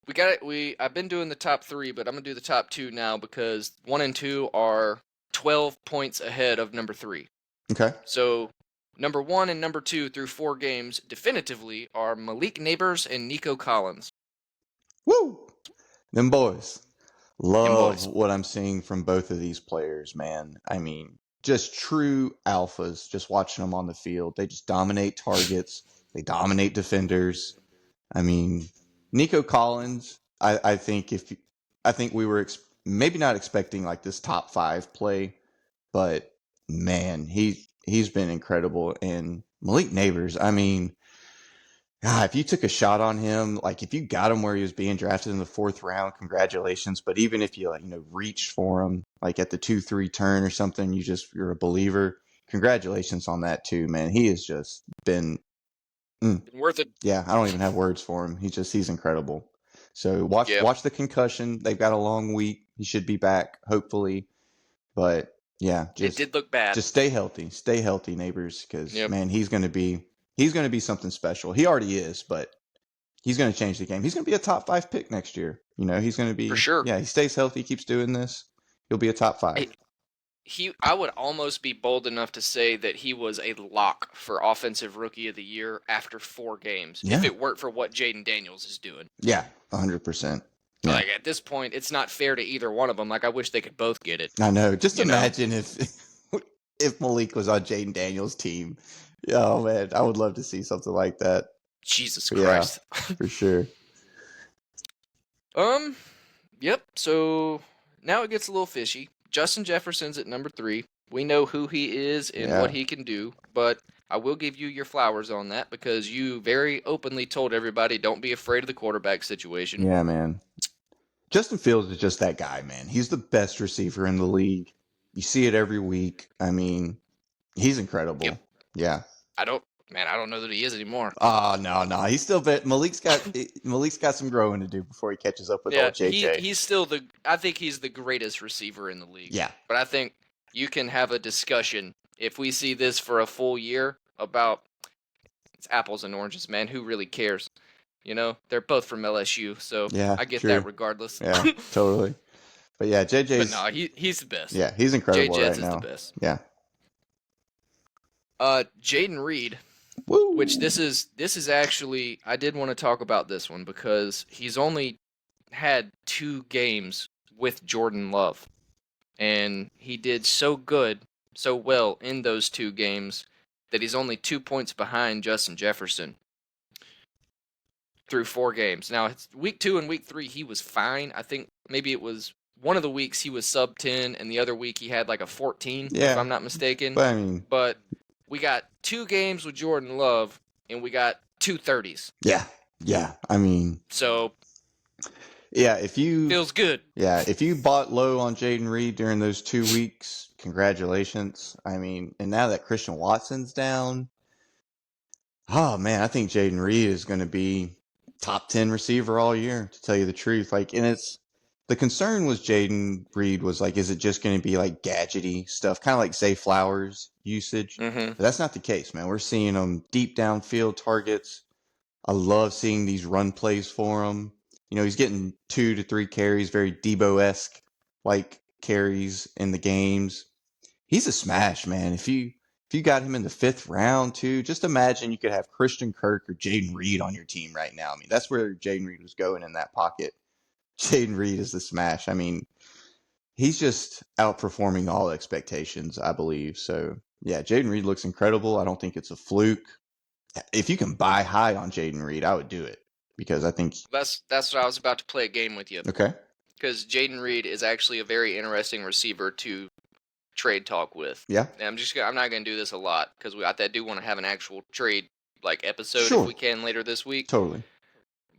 we got it. I've been doing the top 3, but I'm gonna do the top 2 now because 1 and 2 are 12 points ahead of number 3. Okay. So number 1 and number 2 through 4 games definitively are Malik Neighbors and Nico Collins. Woo! Them boys. Them Love boys. what I'm seeing from both of these players, man. I mean, just true alphas, just watching them on the field. They just dominate targets, they dominate defenders. I mean, Nico Collins, I think I think we were maybe not expecting like this top 5 play, but man, he's been incredible. And Malik Neighbors, I mean, if you took a shot on him, like if you got him where he was being drafted in the 4th round, congratulations. But even if you like, reached for him like at the 2-3 turn or something, you're a believer. Congratulations on that too, man. He has just been, Worth it. yeah. I don't even have words for him. He's incredible. So Yeah, watch the concussion. They've got a long week. He should be back hopefully. But yeah, it did look bad. just stay healthy. Stay healthy, neighbors, because Yep. man, he's gonna be something special. He already is, but he's gonna change the game. He's gonna be a top 5 pick next year. He's gonna For be, sure. yeah, he stays healthy, keeps doing this. He'll be a top 5. I would almost be bold enough to say that he was a lock for offensive rookie of the year after 4 games. Yeah. If it weren't for what Jaden Daniels is doing. Yeah, 100%. Yeah. Like at this point, it's not fair to either one of them. Like I wish they could both get it. I know. Just imagine if Malik was on Jaden Daniels' team. Oh man, I would love to see something like that. Jesus Yeah. Christ. For sure. Yep. So now it gets a little fishy. Justin Jefferson's at number 3. We know who he is and Yeah. what he can do, but I will give you your flowers on that because you very openly told everybody don't be afraid of the quarterback situation. Yeah, man. Justin Fields is just that guy, man. He's the best receiver in the league. You see it every week. I mean, he's incredible. Yep. Yeah. I don't know that he is anymore. Oh no. He's still Malik's got some growing to do before he catches up with old JJ. He's still I think he's the greatest receiver in the league. Yeah. But I think you can have a discussion if we see this for a full year about it's apples and oranges, man. Who really cares? They're both from LSU, so Yeah, I get true. that regardless. Yeah, totally. But yeah, JJ's. But no, he's the best. Yeah, he's incredible Jets right now. is the best. Yeah. Jaden Reed, Woo! which this is actually I did want to talk about this one because he's only had 2 games with Jordan Love, and he did so well in those 2 games that he's only 2 points behind Justin Jefferson through 4 games. Now, it's week 2 and week 3 he was fine. I think maybe it was one of the weeks he was sub 10, and the other week he had like a 14, if Yeah, I'm not mistaken. but I mean, But we got 2 games with Jordan Love, and we got 2 30s. yeah. I mean, So yeah. feels good. If you bought low on Jaden Reed during those 2 weeks, congratulations. I mean, and now that Christian Watson's down, oh man, I think Jaden Reed is going to be top 10 receiver all year, to tell you the truth. Like, and it's the concern was Jaden Reed was like, is it just going to be like gadgety stuff, kind of like Zay Flowers usage? Mm-hmm. But that's not the case, man. We're seeing him deep downfield targets. I love seeing these run plays for him. You know, he's getting 2 to 3 carries, very Debo-esque like carries in the games. He's a smash, man. If you got him in the 5th round too, just imagine you could have Christian Kirk or Jaden Reed on your team right now. I mean, that's where Jaden Reed was going in that pocket. Jaden Reed is the smash. I mean, he's just outperforming all expectations, I believe. So yeah, Jaden Reed looks incredible. I don't think it's a fluke. If you can buy high on Jaden Reed, I would do it because I think That's what I was about to play a game with you. okay. Because Jaden Reed is actually a very interesting receiver to trade talk with. Yeah. And I'm not gonna do this a lot because I do want to have an actual trade like episode Sure. if we can later this week. Totally.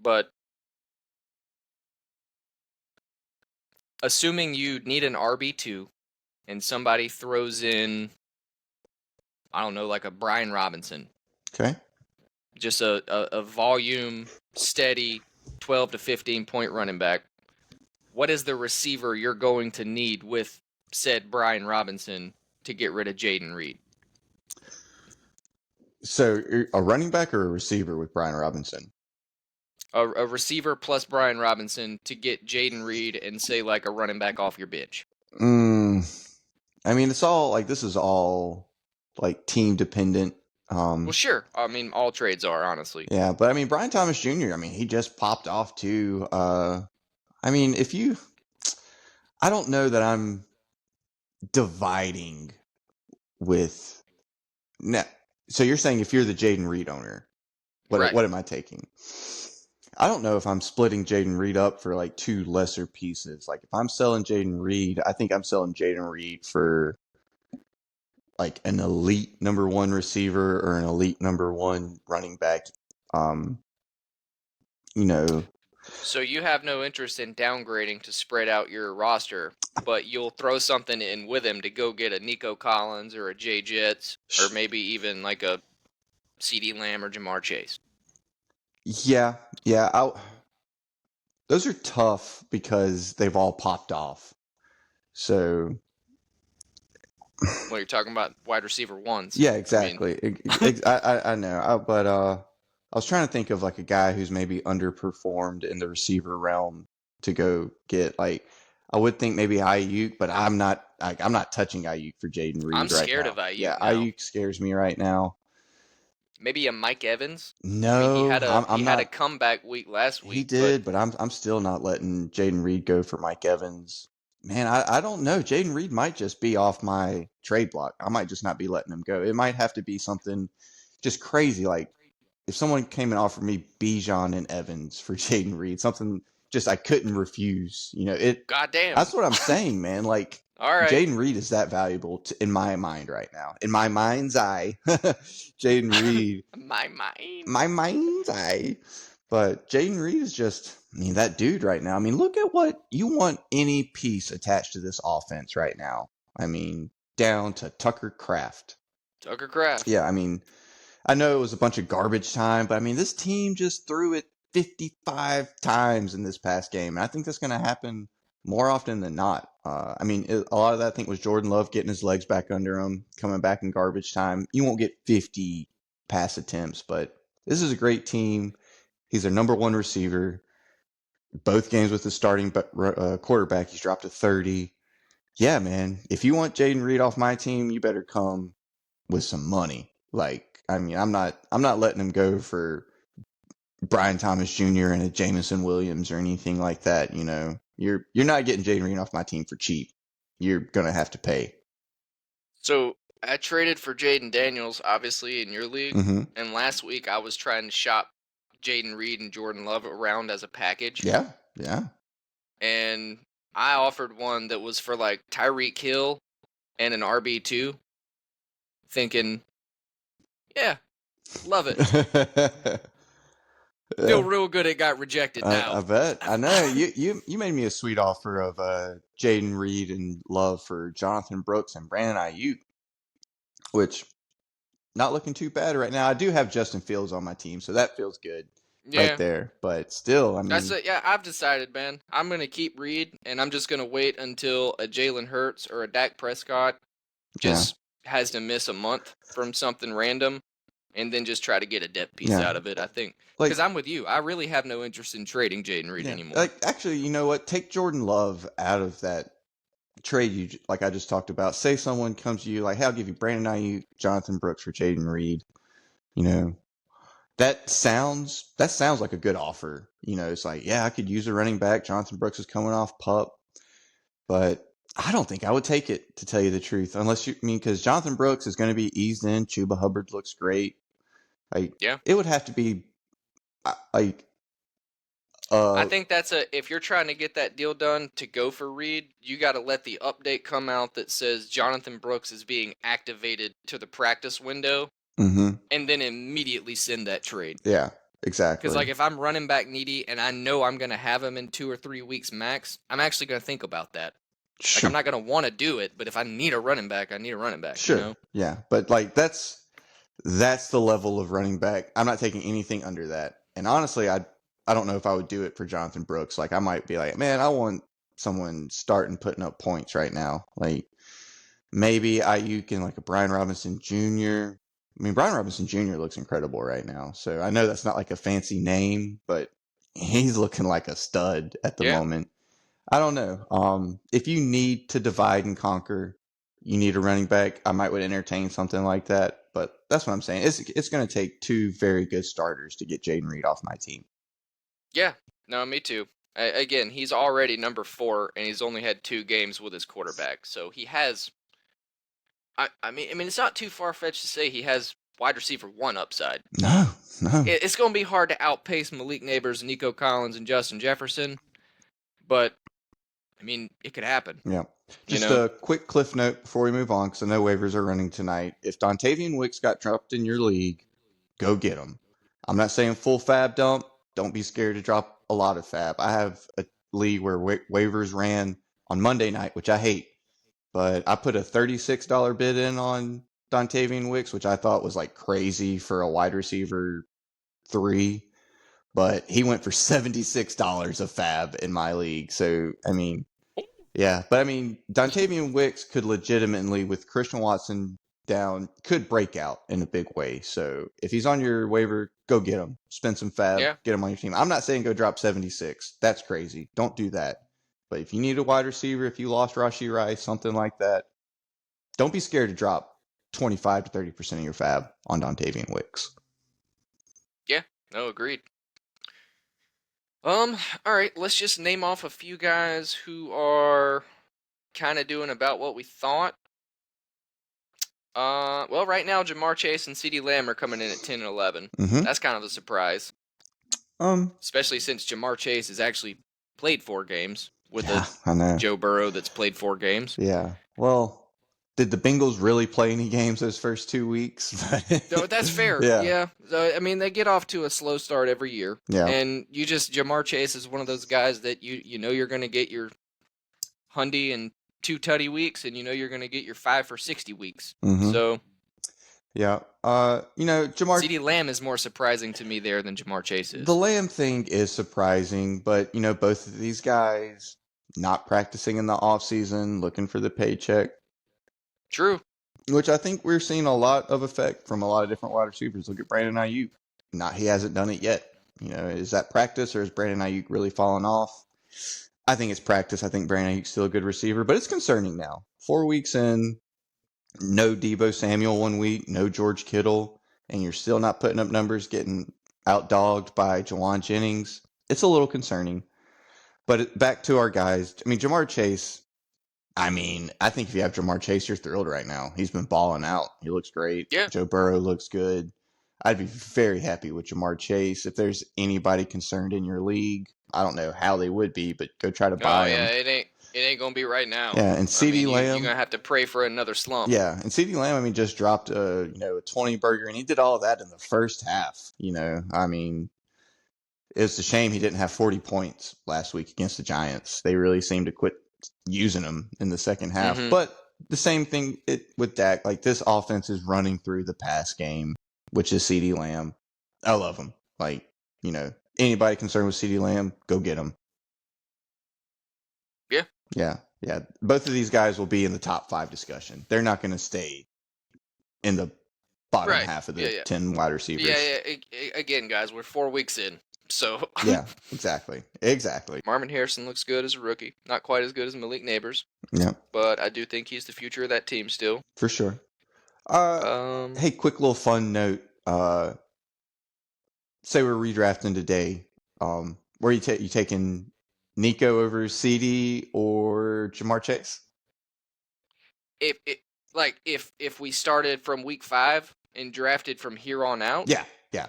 But assuming you need an RB2 and somebody throws in, I don't know, like a Brian Robinson, Okay. just a volume, steady 12 to 15 point running back, what is the receiver you're going to need with said Brian Robinson to get rid of Jaden Reed? So a running back or a receiver with Brian Robinson? A receiver plus Brian Robinson to get Jaden Reed and say like a running back off your bench. I mean, it's all like this is all like team dependent. Well, sure. I mean, all trades are, honestly. Yeah, but I mean, Brian Thomas Jr. I mean, he just popped off too. I mean, I don't know that I'm dividing with. No, so you're saying if you're the Jaden Reed owner, Right. what am I taking? I don't know if I'm splitting Jaden Reed up for like 2 lesser pieces. Like if I'm selling Jaden Reed, I think I'm selling Jaden Reed for like an elite number 1 receiver or an elite number 1 running back. You know, So you have no interest in downgrading to spread out your roster, but you'll throw something in with him to go get a Nico Collins or a Jay Jets or maybe even like a CeeDee Lamb or Jamar Chase. yeah. Those are tough because they've all popped off. So Well, you're talking about wide receiver ones. yeah, exactly. I know, but I was trying to think of like a guy who's maybe underperformed in the receiver realm to go get. Like I would think maybe Ayuk, but I'm not touching Ayuk for Jaden Reed. I'm scared now. of Ayuk Yeah, now. Ayuk scares me right now. Maybe a Mike Evans. No, I mean, he had I'm had a not. comeback week last week. He did, but I'm still not letting Jaden Reed go for Mike Evans. Man, I don't know. Jaden Reed might just be off my trade block. I might just not be letting him go. It might have to be something just crazy. Like if someone came and offered me Bijan and Evans for Jaden Reed, something just I couldn't refuse. You know, Goddamn. That's what I'm saying, man. Like All right. Jaden Reed is that valuable in my mind right now. In my mind's eye, Jaden Reed. My mind. My mind's eye. But Jaden Reed is just, I mean, that dude right now. I mean, look at what you want any piece attached to this offense right now. I mean, down to Tucker Kraft. Tucker Kraft. Yeah, I mean, I know it was a bunch of garbage time, but I mean, this team just threw it 55 times in this past game. And I think that's going to happen more often than not. I mean, a lot of that I think was Jordan Love getting his legs back under him, coming back in garbage time. You won't get 50 pass attempts, but this is a great team. He's their number 1 receiver. Both games with the starting quarterback, he's dropped to 30. Yeah, man. If you want Jaden Reed off my team, you better come with some money. Like, I mean, I'm not letting him go for Brian Thomas Jr. and a Jameson Williams or anything like that. You know, you're not getting Jaden Reed off my team for cheap. You're gonna have to pay. So I traded for Jaden Daniels, obviously in your league, and last week I was trying to shop Jaden Reed and Jordan Love around as a package. Yeah. And I offered one that was for like Tyreek Hill and an RB2, thinking, yeah, love it. Feel Yeah, real good it got rejected now. I bet. I know you made me a sweet offer of Jaden Reed and love for Jonathan Brooks and Brandon Ayuk, which not looking too bad right now. I do have Justin Fields on my team, so that feels good right Yeah. there. But still, I That's mean, it. Yeah, I've decided, man. I'm gonna keep Reed, and I'm just gonna wait until a Jalen Hurts or a Dak Prescott yeah, just has to miss a month from something random, and then just try to get a depth piece yeah, out of it. I think like because I'm with you. I really have no interest in trading Jaden Reed yeah, anymore. like actually, you know what? Take Jordan Love out of that trade like I just talked about. Say someone comes to you like, "Hey, I'll give you Brandon Ayuk, Jonathan Brooks for Jaden Reed." You know, that sounds like a good offer. You know, it's like, yeah, I could use a running back. Jonathan Brooks is coming off pup, but I don't think I would take it, to tell you the truth, unless you I mean, because Jonathan Brooks is going to be eased in. Chuba Hubbard looks great. Like Yeah, it would have to be like I uh think that's a if you're trying to get that deal done to go for Reed, you got to let the update come out that says Jonathan Brooks is being activated to the practice window, mm-hmm, and then immediately send that trade. yeah, Because exactly. like if I'm running back needy and I know I'm gonna have him in 2 or 3 weeks max, I'm actually gonna think about that. Like I'm Sure, not gonna want to do it, but if I need a running back, I need a running back. You sure, know? yeah, but like that's the level of running back. I'm not taking anything under that. And honestly, I don't know if I would do it for Jonathan Brooks. Like I might be like, man, I want someone starting putting up points right now. Like maybe Ayuk and like a Brian Robinson Jr. I mean, Brian Robinson Jr. looks incredible right now. So I know that's not like a fancy name, but he's looking like a stud at the Yeah, moment. I don't know. If you need to divide and conquer, you need a running back. I might would entertain something like that. But that's what I'm saying. It's going to take two very good starters to get Jaden Reed off my team. yeah. No, me too. Again, he's already number 4, and he's only had 2 games with his quarterback, so he has. I mean, it's not too far fetched to say he has wide receiver 1 upside. No, no. It's going to be hard to outpace Malik Neighbors, Nico Collins, and Justin Jefferson, but I mean, it could happen. Yeah. You Just know? a quick cliff note before we move on, because I know waivers are running tonight. If Dontavian Wicks got dropped in your league, go get him. I'm not saying full fab dump. Don't be scared to drop a lot of fab. I have a league where waivers ran on Monday night, which I hate, but I put a $36 bid in on Dontavian Wicks, which I thought was like crazy for a wide receiver 3, but he went for $76 of fab in my league. So, I mean, yeah, but I mean, Dontavian Wicks could legitimately, with Christian Watson down, could break out in a big way. So if he's on your waiver, go get him. Spend some fab, Yeah. get him on your team. I'm not saying go drop 76. That's crazy. Don't do that. But if you need a wide receiver, if you lost Rashi Rice, something like that, don't be scared to drop 25 to 30% of your fab on Dontavian Wicks. Yeah. No, agreed. All right, let's just name off a few guys who are kind of doing about what we thought. Well, right now Jamar Chase and CeeDee Lamb are coming in at 10 and 11. Mm-hmm. That's kind of a surprise, Um, especially since Jamar Chase has actually played 4 games with a yeah, I know. Joe Burrow that's played 4 games. Yeah. Well, did the Bengals really play any games those first 2 weeks? No, that's fair. Yeah. Yeah. I mean, they get off to a slow start every year, Yeah. and Jamar Chase is one of those guys that you know you're going to get your Hundy and 2 tutty weeks, and you know you're going to get your 5 for 60 weeks. Mm-hmm. So Yeah. Jamar, CeeDee Lamb is more surprising to me there than Jamar Chase the is. Lamb thing is surprising, but both of these guys not practicing in the off season, looking for the paycheck, True. which I think we're seeing a lot of effect from a lot of different wide receivers. Look at Brandon Ayuk. Not he hasn't done it yet. Is that practice or is Brandon Ayuk really falling off? I think it's practice. I think Brandon Ayuk's still a good receiver, but it's concerning now. 4 weeks in, no Debo Samuel 1 week, no George Kittle, and you're still not putting up numbers, getting outdogged by Jawan Jennings. It's a little concerning. But back to our guys. I mean, Jamar Chase. I mean, I think if you have Jamar Chase, you're thrilled right now. He's been balling out. He looks great. Yeah. Joe Burrow looks good. I'd be very happy with Jamar Chase. If there's anybody concerned in your league, I don't know how they would be, but go try to Oh buy yeah, him. it ain't. It ain't gonna be right now. Yeah, and I mean, CeeDee you're Lamb. gonna have to pray for another slump. Yeah, and CeeDee Lamb, I mean, just dropped a 20 burger, and he did all of that in the first half. I mean, it's a shame he didn't have 40 points last week against the Giants. They really seemed to quit using him in the second half. Mm-hmm. But the same thing with Dak. Like, this offense is running through the pass game, which is CeeDee Lamb. I love him. Like, anybody concerned with CeeDee Lamb, go get him. Yeah. Yeah, yeah. Both of these guys will be in the top 5 discussion. They're not going to stay in the bottom Right. half of Yeah. the Yeah. 10 wide Yeah. receivers. Again, guys, we're 4 weeks in, so Yeah, exactly. Exactly. Marvin Harrison looks good as a rookie. Not quite as good as Malik Neighbors, Yeah, but I do think he's the future of that team still. for sure. Uh, Um. hey, quick little fun note. Say we're redrafting today. Where you taking Nico over CD or Jamar Chase? If it if we started from week 5 and drafted from here on out, Yeah, yeah.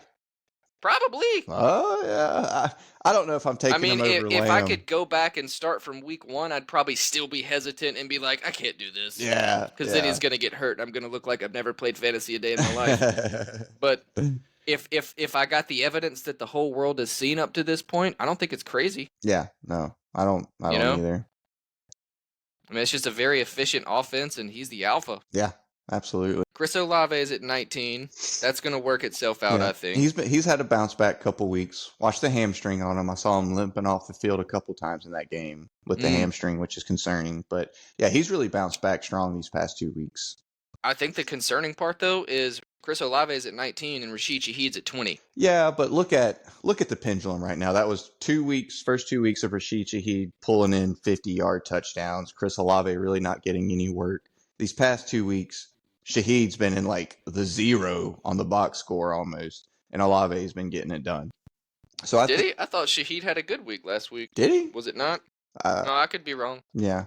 probably. Oh, yeah. I don't know if I'm I taking mean, him over if I Lamb. could go back and start from week 1, I'd probably still be hesitant and be like, I can't do this. Yeah, Because then yeah. he's going to get hurt and I'm going to look like I've never played fantasy a day in my life. But if I got the evidence that the whole world has seen up to this point, I don't think it's crazy. Yeah, no, I don't You know? either. I mean, it's just a very efficient offense, and he's the alpha. Yeah, absolutely. Chris Olave is at 19. That's going to work itself out, Yeah, I think. he's had a bounce back couple weeks. Watch the hamstring on him. I saw him limping off the field a couple times in that game with the hamstring, which is concerning. But yeah, he's really bounced back strong these past 2 weeks. I think the concerning part though is Chris Olave is at 19 and Rashid Shaheed's at 20. Yeah, but look at the pendulum right now. That was 2 weeks, first 2 weeks of Rashid Shaheed pulling in 50-yard touchdowns. Chris Olave really not getting any work. These past 2 weeks, Shaheed's been in like the 0 on the box score almost, and Olave's been getting it done. So I Did think he? I thought Shaheed had a good week last week. did he? Was it not? Uh, No, I could be wrong. yeah,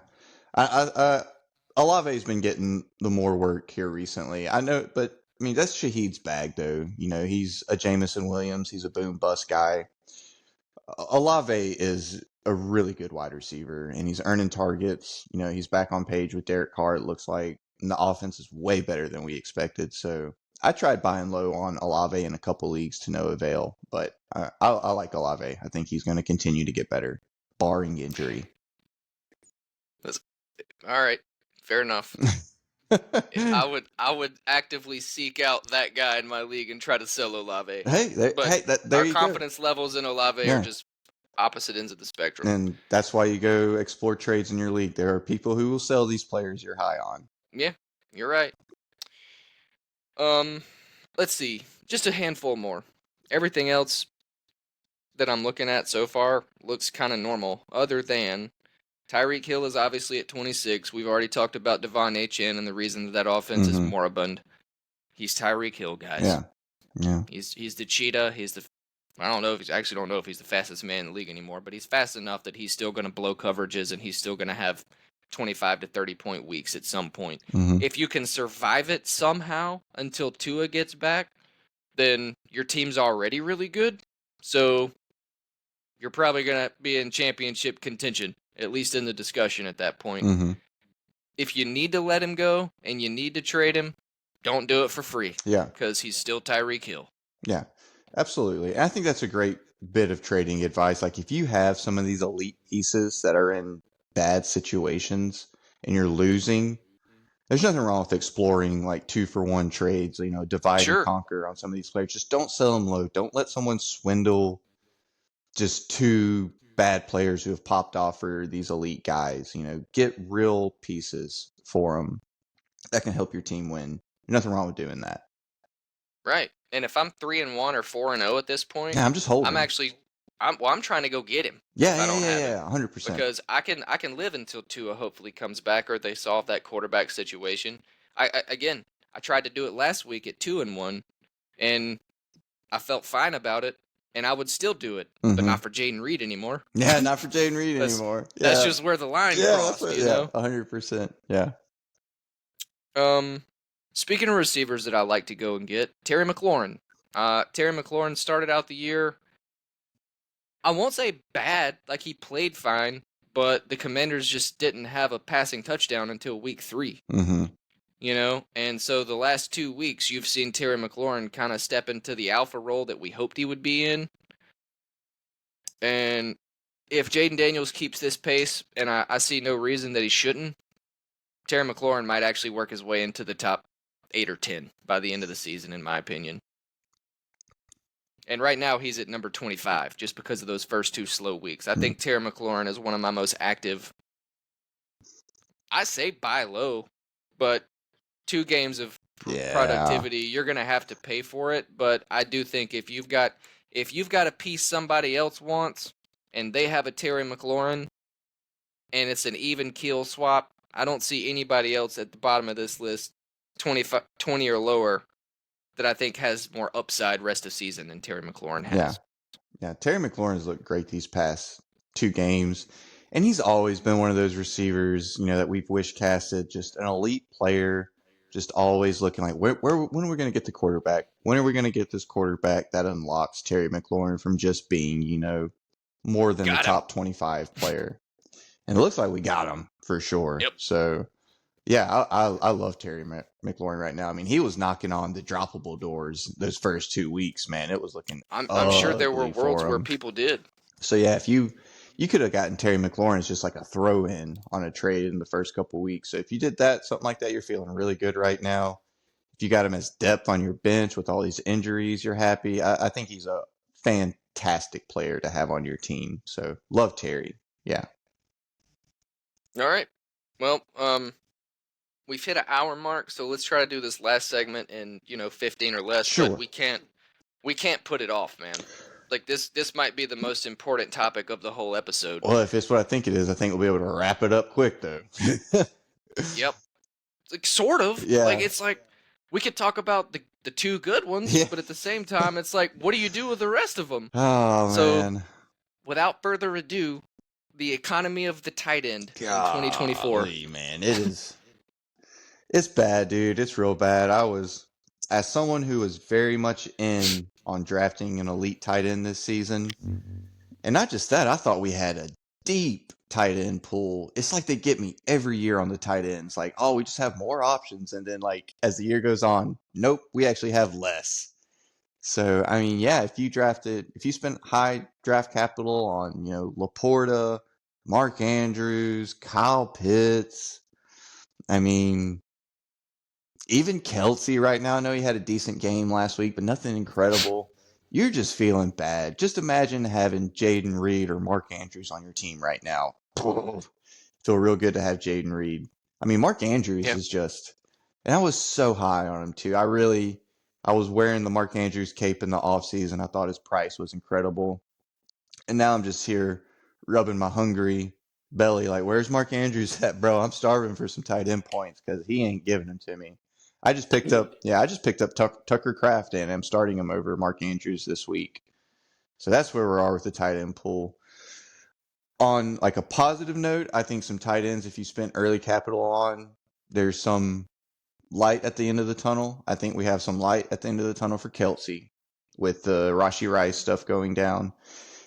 Olave's been getting the more work here recently. I know, but I mean that's Shaheed's bag though. He's a Jamison Williams. He's a boom bust guy. Olave is a really good wide receiver, and he's earning targets. He's back on page with Derek Carr. It looks like, and the offense is way better than we expected. So I tried buying low on Olave in a couple leagues to no avail, but I like Olave. I think he's going to continue to get better, barring injury. All right, fair enough. I would actively seek out that guy in my league and try to sell Olave. Hey, there our you confidence levels in Olave Yeah. are just opposite ends of the spectrum. And that's why you go explore trades in your league. There are people who will sell these players you're high on. Yeah, you're right. Let's see, just a handful more. Everything else that I'm looking at so far looks kind of normal, other than Tyreek Hill is obviously at 26. We've already talked about Devon Achane and the reason that offense is moribund. He's Tyreek Hill, guys. Yeah. He's the cheetah. I don't know if he's the fastest man in the league anymore, but he's fast enough that he's still going to blow coverages and he's still going to have 25 to 30 point weeks at some point. If you can survive it somehow until Tua gets back, then your team's already really good. So you're probably going to be in championship contention, at least in the discussion at that point. If you need to let him go and you need to trade him, don't do it for free. Yeah. Because he's still Tyreek Hill. Yeah, absolutely. And I think that's a great bit of trading advice. Like if you have some of these elite pieces that are in bad situations and you're losing, there's nothing wrong with exploring like 2-for-1 trades, divide and conquer on some of these players. Just don't sell them low. Don't let someone swindle just 2 bad players who have popped off for these elite guys. Get real pieces for them that can help your team win. Nothing wrong with doing that. Right. And if I'm 3-1 or 4-0 at this point, yeah, I'm just holding. I'm trying to go get him. Yeah, I don't have him. 100%. Because I can live until Tua hopefully comes back or they solve that quarterback situation. I tried to do it last week at 2-1, and I felt fine about it, and I would still do it, but not for Jaden Reed anymore. Yeah, not for Jaden Reed anymore. Yeah. That's just where the line crossed. You know? 100%. Yeah. Speaking of receivers that I like to go and get, Terry McLaurin. Terry McLaurin started out the year, I won't say bad, like he played fine, but the Commanders just didn't have a passing touchdown until week 3. Mm-hmm. And so the last 2 weeks, you've seen Terry McLaurin kind of step into the alpha role that we hoped he would be in. And if Jaden Daniels keeps this pace, and I see no reason that he shouldn't, Terry McLaurin might actually work his way into the top 8 or 10 by the end of the season, in my opinion. And right now, he's at number 25 just because of those first 2 slow weeks. I think Terry McLaurin is one of my most active. I say buy low, but 2 games of productivity, you're going to have to pay for it. But I do think if you've got a piece somebody else wants and they have a Terry McLaurin and it's an even keel swap, I don't see anybody else at the bottom of this list 20 or lower that I think has more upside rest of season than Terry McLaurin has. Yeah. Terry McLaurin's looked great these past 2 games. And he's always been one of those receivers, that we've wish casted, just an elite player, just always looking like, when are we going to get the quarterback? When are we going to get this quarterback that unlocks Terry McLaurin from just being, more than the top 25 player? And it looks like we got him for sure. Yep. So, yeah, I love Terry McLaurin right now. I mean, he was knocking on the droppable doors those first 2 weeks, man. It was looking I'm sure there were worlds where people did. So, yeah, if you could have gotten Terry McLaurin as just like a throw-in on a trade in the first couple weeks. So if you did that, something like that, you're feeling really good right now. If you got him as depth on your bench with all these injuries, you're happy. I think he's a fantastic player to have on your team. So love Terry. Yeah. All right. Well, we've hit an hour mark, so let's try to do this last segment in 15 or less. Sure. But we can't put it off, man. Like this might be the most important topic of the whole episode. Well, if it's what I think it is, I think we'll be able to wrap it up quick, though. Yep. Like, sort of. Yeah. Like, it's like we could talk about the 2 good ones, but at the same time, it's like, what do you do with the rest of them? Oh, man. Without further ado, the economy of the tight end in 2024. Golly, man, it's bad, dude. It's real bad. As someone who was very much in on drafting an elite tight end this season, and not just that, I thought we had a deep tight end pool. It's like they get me every year on the tight ends. Like, oh, we just have more options. And then, like, as the year goes on, nope, we actually have less. So, I mean, yeah, if you spent high draft capital on, Laporta, Mark Andrews, Kyle Pitts, I mean, even Kelsey right now, I know he had a decent game last week, but nothing incredible. You're just feeling bad. Just imagine having Jaden Reed or Mark Andrews on your team right now. Feel real good to have Jaden Reed. I mean, Mark Andrews is just, and I was so high on him too. I was wearing the Mark Andrews cape in the offseason. I thought his price was incredible. And now I'm just here rubbing my hungry belly like, where's Mark Andrews at, bro? I'm starving for some tight end points because he ain't giving them to me. I just picked up Tucker Kraft, and I'm starting him over Mark Andrews this week. So that's where we are with the tight end pool. On like a positive note, I think some tight ends, if you spent early capital on, there's some light at the end of the tunnel. I think we have some light at the end of the tunnel for Kelsey with the Rashee Rice stuff going down,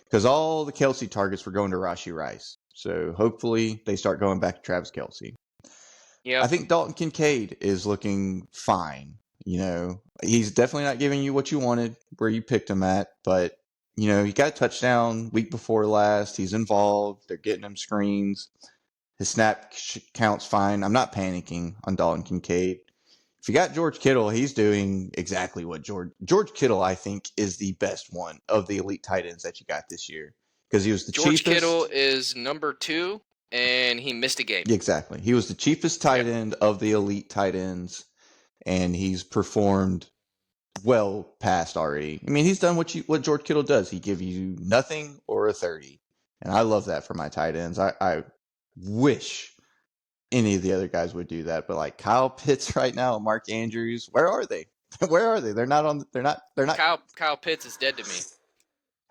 because all the Kelsey targets were going to Rashee Rice. So hopefully they start going back to Travis Kelsey. Yeah, I think Dalton Kincaid is looking fine. He's definitely not giving you what you wanted where you picked him at, but he got a touchdown week before last. He's involved. They're getting him screens. His snap count's fine. I'm not panicking on Dalton Kincaid. If you got George Kittle, he's doing exactly what George Kittle, I think, is the best one of the elite tight ends that you got this year, because he was the cheapest. George Kittle is number 2. And he missed a game. Exactly. He was the cheapest tight end of the elite tight ends, and he's performed well past already. I mean, he's done what George Kittle does. He gives you nothing or a 30. And I love that for my tight ends. I wish any of the other guys would do that. But like Kyle Pitts right now, Mark Andrews, where are they? Where are they? They're not. Kyle Pitts is dead to me.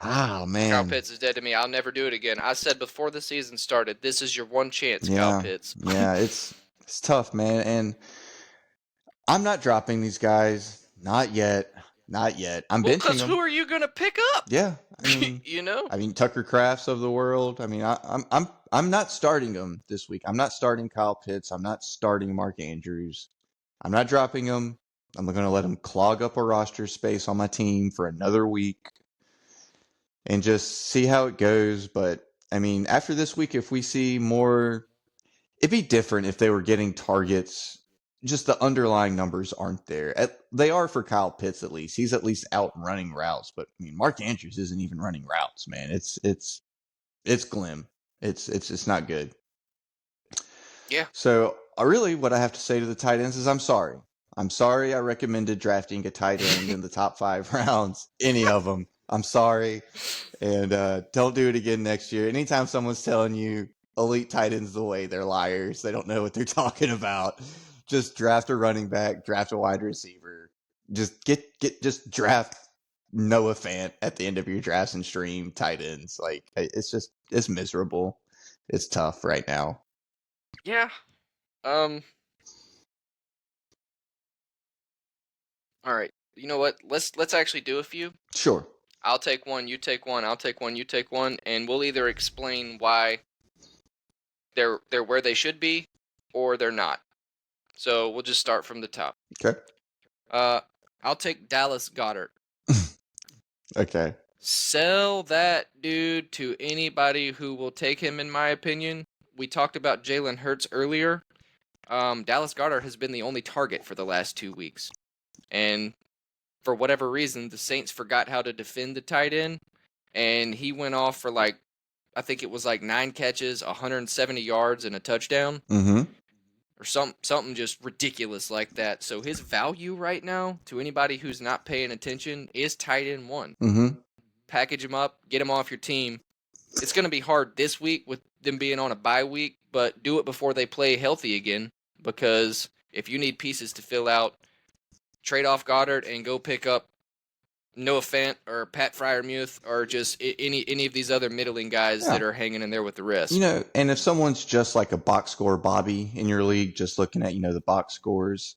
Oh, man. Kyle Pitts is dead to me. I'll never do it again. I said before the season started, this is your one chance, Kyle Pitts. Yeah, it's tough, man. And I'm not dropping these guys. Not yet. not yet. I'm Well, benching cause who him. are you gonna pick up? Yeah, I mean, You know? Tucker Crafts of the world. I mean, I'm not starting him this week. I'm not starting Kyle Pitts. I'm not starting Mark Andrews. I'm not dropping him. I'm going to let him clog up a roster space on my team for another week and just see how it goes. But I mean, after this week, if we see more, it'd be different if they were getting targets. Just the underlying numbers aren't there. They are for Kyle Pitts at least. He's at least out running routes. But I mean, Mark Andrews isn't even running routes, man. It's glim. It's not good. Yeah. So really, what I have to say to the tight ends is I'm sorry. I'm sorry I recommended drafting a tight end in the top 5 rounds, any of them. I'm sorry, and don't do it again next year. Anytime someone's telling you elite tight ends the way, they're liars. They don't know what they're talking about. Just draft a running back, draft a wide receiver. Just draft Noah Fant at the end of your drafts and stream tight ends. Like it's miserable. It's tough right now. Yeah. Um. All right. You know what? Let's actually do a few. Sure. I'll take one. You take one. I'll take one. You take one, and we'll either explain why they're where they should be, or they're not. So we'll just start from the top. Okay. I'll take Dallas Goddard. Okay. Sell that dude to anybody who will take him, in my opinion. We talked about Jalen Hurts earlier. Dallas Goddard has been the only target for the last 2 weeks. And for whatever reason, the Saints forgot how to defend the tight end. And he went off for I think it was 9 catches, 170 yards, and a touchdown. Mm-hmm. Or something just ridiculous like that. So his value right now, to anybody who's not paying attention, is tight end 1. Mm-hmm. Package him up, get him off your team. It's going to be hard this week with them being on a bye week, but do it before they play healthy again, because if you need pieces to fill out, trade off Goddard and go pick up Noah Fant or Pat Fryermuth or just any of these other middling guys that are hanging in there with the rest. And if someone's just like a box score Bobby in your league, just looking at, the box scores,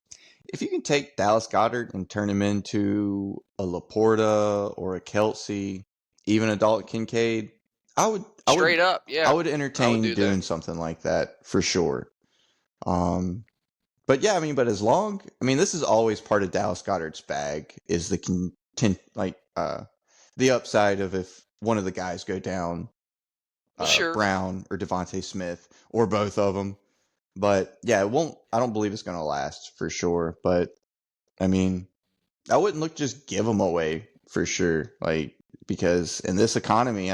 if you can take Dallas Goddard and turn him into a Laporta or a Kelsey, even a Dalton Kincaid, I would Straight up, yeah. I would entertain doing something like that for sure. But yeah, but this is always part of Dallas Goddard's bag is the the upside of if one of the guys go down, Sure. Brown or Devontae Smith or both of them. But yeah, I don't believe it's going to last for sure. But I wouldn't just give them away for sure. Because in this economy,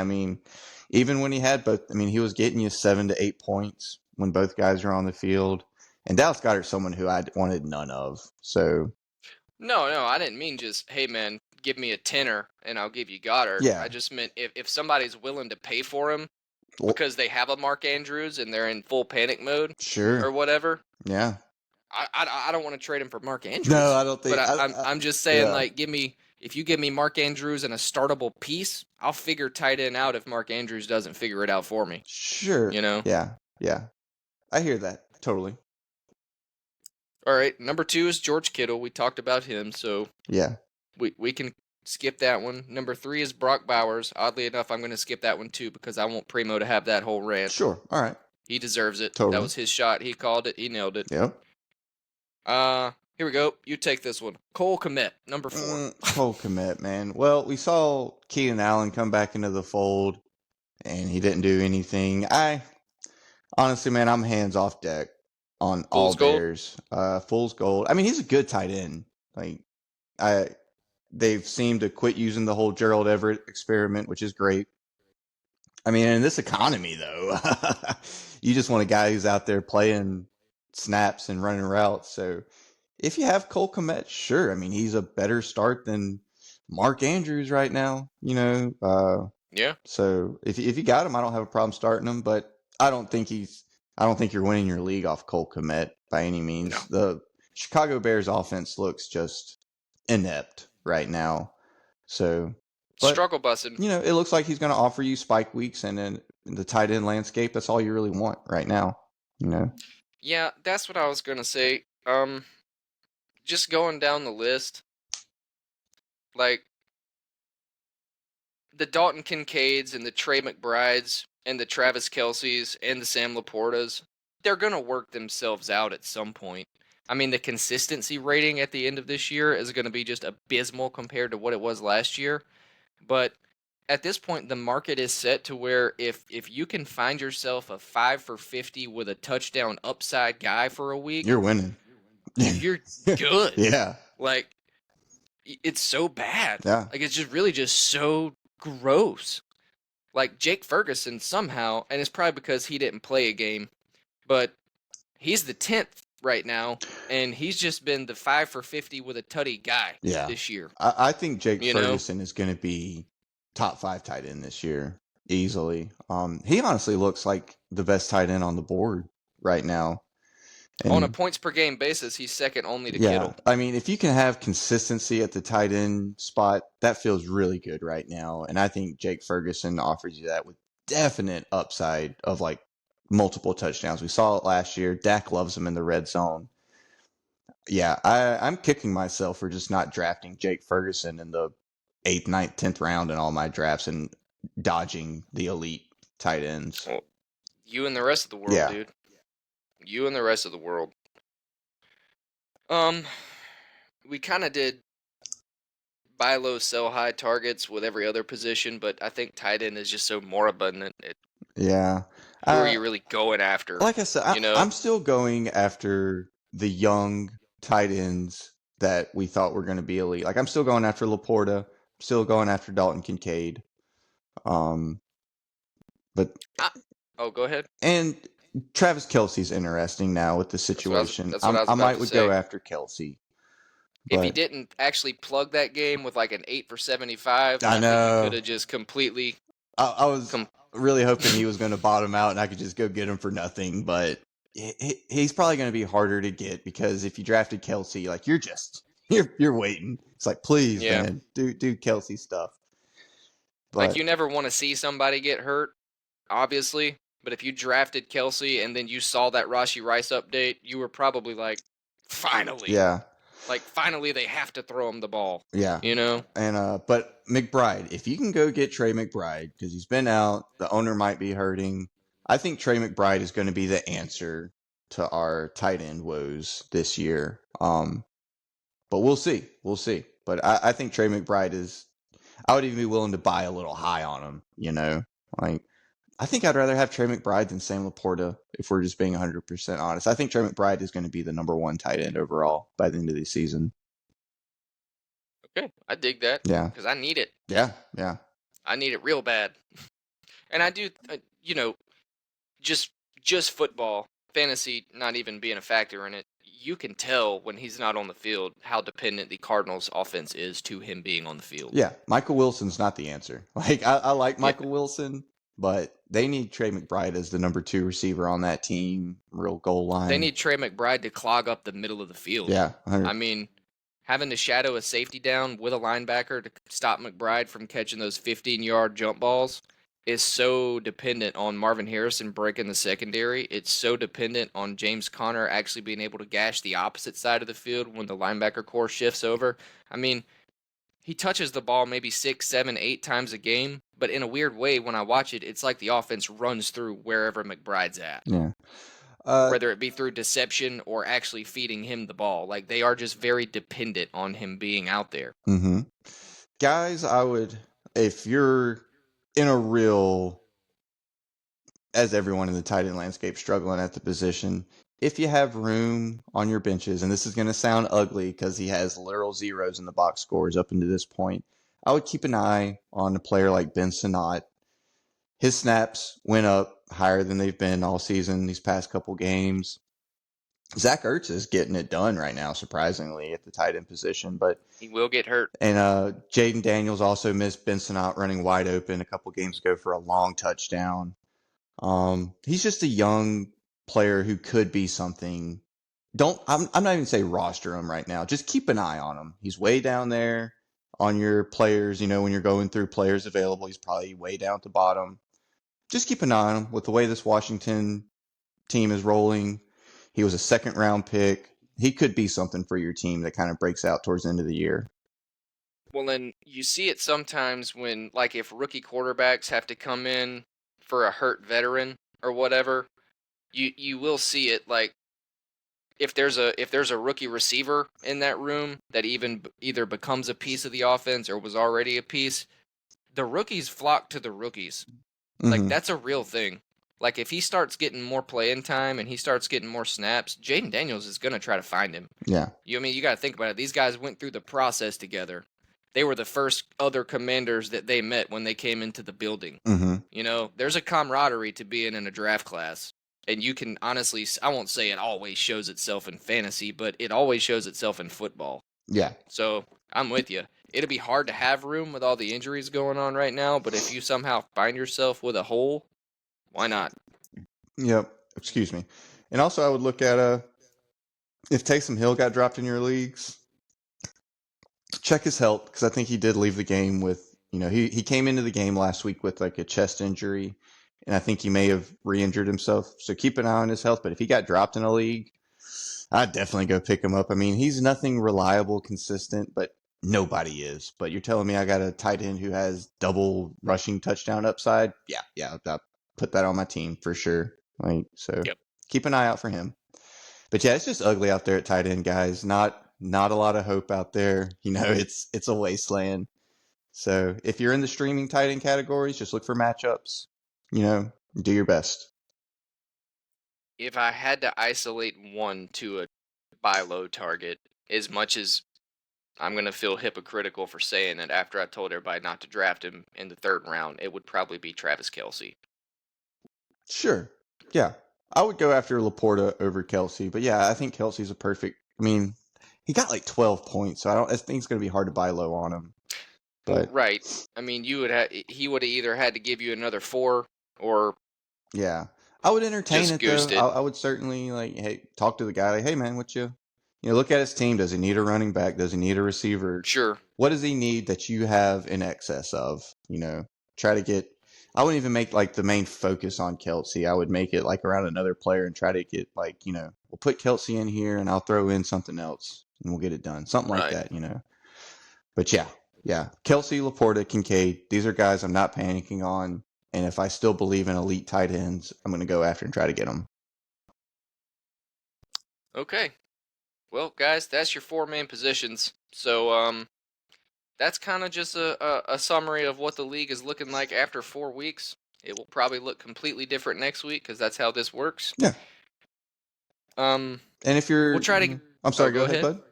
even when he had both, he was getting you 7 to 8 points when both guys are on the field. And Dallas Goddard's someone who I wanted none of. So No, I didn't mean just, hey man, give me a tenner and I'll give you Goddard. Yeah. I just meant if somebody's willing to pay for him because they have a Mark Andrews and they're in full panic mode, sure, or whatever. Yeah. I don't want to trade him for Mark Andrews. No, I don't think. But I'm just saying, if you give me Mark Andrews and a startable piece, I'll figure tight end out if Mark Andrews doesn't figure it out for me. Sure. Yeah. I hear that totally. All right, number 2 is George Kittle. We talked about him, so yeah, we can skip that one. Number 3 is Brock Bowers. Oddly enough, I'm going to skip that one too because I want Primo to have that whole rant. Sure. All right. He deserves it. Totally. That was his shot. He called it. He nailed it. Yep. Here we go. You take this one. Cole Kmet, number 4. Cole Kmet, man. Well, we saw Keenan Allen come back into the fold, and he didn't do anything. Honestly, man, I'm hands off deck on Fool's all Bears. Fool's gold. He's a good tight end. They've seemed to quit using the whole Gerald Everett experiment, which is great. In this economy, though, you just want a guy who's out there playing snaps and running routes. So if you have Cole Kmet, sure. He's a better start than Mark Andrews right now, Yeah. So if you got him, I don't have a problem starting him, but I don't think you're winning your league off Cole Kmet by any means. No. The Chicago Bears offense looks just inept right now. So struggle busting. It looks like he's going to offer you spike weeks, and in the tight end landscape, that's all you really want right now. Yeah, that's what I was going to say. Just going down the list, Like the Dalton Kincaids and the Trey McBrides and the Travis Kelce's and the Sam Laportas, they're gonna work themselves out at some point. I mean, the consistency rating at the end of this year is going to be just abysmal compared to what it was last year. But at this point, the market is set to where if you can find yourself a 5 for 50 with a touchdown upside guy for a week, You're winning. you're good. Yeah. Like it's so bad. Yeah. Like it's just really just so gross. Like Jake Ferguson somehow, and it's probably because he didn't play a game, but he's the 10th right now, and he's just been the 5 for 50 with a tutty guy this year. I think Jake You know? Ferguson is going to be top 5 tight end this year easily. He honestly looks like the best tight end on the board right now. And on a points per game basis, he's second only to Kittle. I mean, if you can have consistency at the tight end spot, that feels really good right now. And I think Jake Ferguson offers you that with definite upside of like multiple touchdowns. We saw it last year. Dak loves him in the red zone. Yeah, I'm kicking myself for just not drafting Jake Ferguson in the 8th, 9th, 10th round in all my drafts and dodging the elite tight ends. Well, you and the rest of the world, dude. You and the rest of the world. We kind of did buy low, sell high targets with every other position, but I think tight end is just so more abundant. Who are you really going after? Like I said, I'm still going after the young tight ends that we thought were going to be elite. Like I'm still going after Laporta, still going after Dalton Kincaid. But go ahead. And Travis Kelce's interesting now with the situation. That's what I was I about might to say. go after Kelce. If he didn't actually plug that game with like an 8 for 75, I know. think he could have just completely. I was really hoping he was going to bottom out and I could just go get him for nothing, but he's probably going to be harder to get because if you drafted Kelce, like you're waiting. It's like, please, man, do Kelce stuff. But, like you never want to see somebody get hurt, obviously. But if you drafted Kelce and then you saw that Rashee Rice update, you were probably like, finally. Yeah. Like, finally, they have to throw him the ball. Yeah. You know? And, but McBride, if you can go get Trey McBride, because he's been out, the owner might be hurting. I think Trey McBride is going to be the answer to our tight end woes this year. But we'll see. We'll see. But I think Trey McBride is, I would even be willing to buy a little high on him, you know? Like, I think I'd rather have Trey McBride than Sam Laporta, if we're just being 100% honest. I think Trey McBride is going to be the number 1 tight end overall by the end of the season. Okay, I dig that. Yeah. Because I need it. Yeah. I need it real bad. And I do, just football, fantasy not even being a factor in it, you can tell when he's not on the field how dependent the Cardinals' offense is to him being on the field. Yeah, Michael Wilson's not the answer. Like, I like Michael Wilson, but they need Trey McBride as the number 2 receiver on that team, real goal line. They need Trey McBride to clog up the middle of the field. Yeah. 100%. I mean, having to shadow a safety down with a linebacker to stop McBride from catching those 15-yard jump balls is so dependent on Marvin Harrison breaking the secondary. It's so dependent on James Conner actually being able to gash the opposite side of the field when the linebacker core shifts over. I mean, he touches the ball maybe 6, 7, 8 times a game, but in a weird way, when I watch it, it's like the offense runs through wherever McBride's at. Yeah. Whether it be through deception or actually feeding him the ball. Like, they are just very dependent on him being out there. Mm-hmm. Guys, if you're in a real, as everyone in the tight end landscape struggling at the position, if you have room on your benches, and this is going to sound ugly because he has literal zeros in the box scores up until this point, I would keep an eye on a player like Ben Sinnott. His snaps went up higher than they've been all season these past couple games. Zach Ertz is getting it done right now, surprisingly, at the tight end position, but he will get hurt. And Jaden Daniels also missed Ben Sinnott running wide open a couple games ago for a long touchdown. He's just a young player who could be something. I'm not even say roster him right now. Just keep an eye on him. He's way down there on your players. You know, when you're going through players available, he's probably way down at the bottom. Just keep an eye on him. With the way this Washington team is rolling, he was a 2nd-round pick. He could be something for your team that kind of breaks out towards the end of the year. Well, then you see it sometimes when, like, if rookie quarterbacks have to come in for a hurt veteran or whatever, you will see it like if there's a rookie receiver in that room that either becomes a piece of the offense or was already a piece, the rookies flock to the rookies. Like, Hmm. that's a real thing. Like, if he starts getting more playing time and he starts getting more snaps, Jaden Daniels is gonna try to find him. Yeah. I mean, you got to think about it. These guys went through the process together. They were the first other commanders that they met when they came into the building. Hmm. There's a camaraderie to being in a draft class. And you can honestly, I won't say it always shows itself in fantasy, but it always shows itself in football. Yeah. So I'm with you. It'll be hard to have room with all the injuries going on right now, but if you somehow find yourself with a hole, why not? Yep. Excuse me. And also, I would look at if Taysom Hill got dropped in your leagues, check his health because I think he did leave the game with, he came into the game last week with like a chest injury, and I think he may have re-injured himself. So keep an eye on his health. But if he got dropped in a league, I'd definitely go pick him up. I mean, he's nothing reliable, consistent, but nobody is. But you're telling me I got a tight end who has double rushing touchdown upside? Yeah, I'll put that on my team for sure. Like, so Yep. keep an eye out for him. But yeah, it's just ugly out there at tight end, guys. Not a lot of hope out there. It's a wasteland. So if you're in the streaming tight end categories, just look for matchups. Do your best. If I had to isolate one to a buy low target, as much as I'm going to feel hypocritical for saying it after I told everybody not to draft him in the third round, it would probably be Travis Kelsey. Sure. Yeah. I would go after Laporta over Kelsey, but yeah, I think Kelsey's a perfect. I mean, he got like 12 points, so I think it's going to be hard to buy low on him. Well, But right. I mean, he would have either had to give you another 4 or yeah, I would entertain just it though. goosed it. I would certainly hey, talk to the guy. Like, hey man, look at his team. Does he need a running back? Does he need a receiver? Sure. What does he need that you have in excess of? Try to get. I wouldn't even make like the main focus on Kelsey. I would make it like around another player and try to get like, we'll put Kelsey in here and I'll throw in something else and we'll get it done. Something like Right. that. But yeah. Kelsey, Laporta, Kincaid, these are guys I'm not panicking on. And if I still believe in elite tight ends, I'm going to go after and try to get them. Okay. Well, guys, that's your 4 main positions. So, that's kind of just a summary of what the league is looking like after 4 weeks. It will probably look completely different next week because that's how this works. Yeah. Um, And if we'll you're, try to. I'm Oh, sorry, go go ahead, ahead. bud.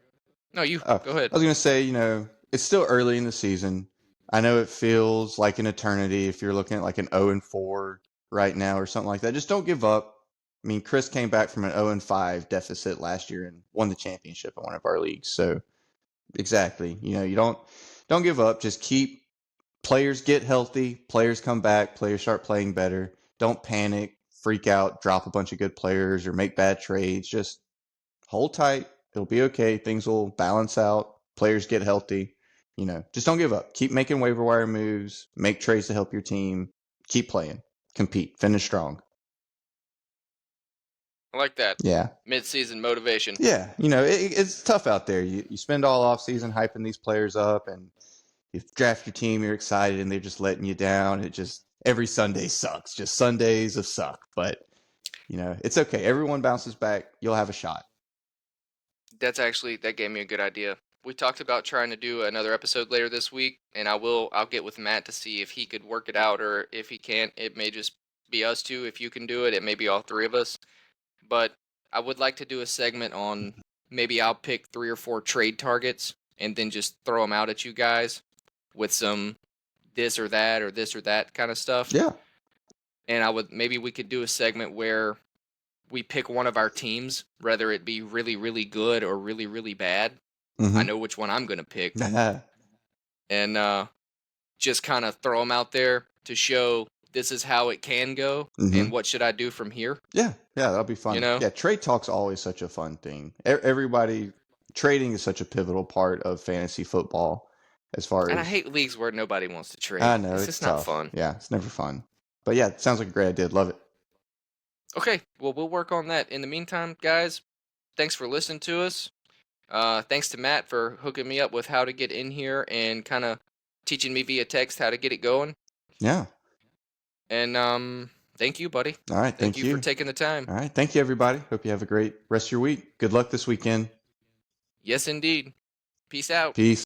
No, you Oh, go ahead. I was going to say, it's still early in the season. I know it feels like an eternity if you're looking at like an 0-4 right now or something like that. Just don't give up. I mean, Chris came back from an 0-5 deficit last year and won the championship in one of our leagues. So exactly, you don't give up. Just keep players get healthy, players come back, players start playing better. Don't panic, freak out, drop a bunch of good players or make bad trades. Just hold tight. It'll be okay. Things will balance out. Players get healthy. Just don't give up. Keep making waiver wire moves. Make trades to help your team. Keep playing. Compete. Finish strong. I like that. Yeah. Mid-season motivation. Yeah. It's tough out there. You spend all off season hyping these players up, and you draft your team. You're excited, and they're just letting you down. It just every Sunday sucks. Just Sundays of suck. But it's okay. Everyone bounces back. You'll have a shot. That gave me a good idea. We talked about trying to do another episode later this week, and I'll get with Matt to see if he could work it out, or if he can't, it may just be us two. If you can do it, it may be all 3 of us. But I would like to do a segment on, maybe I'll pick 3 or 4 trade targets and then just throw them out at you guys with some this or that kind of stuff. Yeah. And maybe we could do a segment where we pick one of our teams, whether it be really, really good or really, really bad. I Mm-hmm. know which one I'm going to pick. And just kind of throw them out there to show this is how it can go Mm-hmm. and what should I do from here. Yeah, that'll be fun. You know? Yeah, trade talk's always such a fun thing. Everybody, trading is such a pivotal part of fantasy football. As far And I as hate leagues where nobody wants to trade. I know, It's it's just not tough. fun. Yeah, it's never fun. But yeah, it sounds like a great idea. Love it. Okay, well, we'll work on that. In the meantime, guys, thanks for listening to us. Thanks to Matt for hooking me up with how to get in here and kind of teaching me via text how to get it going. Yeah. And thank you, buddy. All right. Thank Thank you for you. taking the time. All right. Thank you, everybody. Hope you have a great rest of your week. Good luck this weekend. Yes, indeed. Peace out. Peace.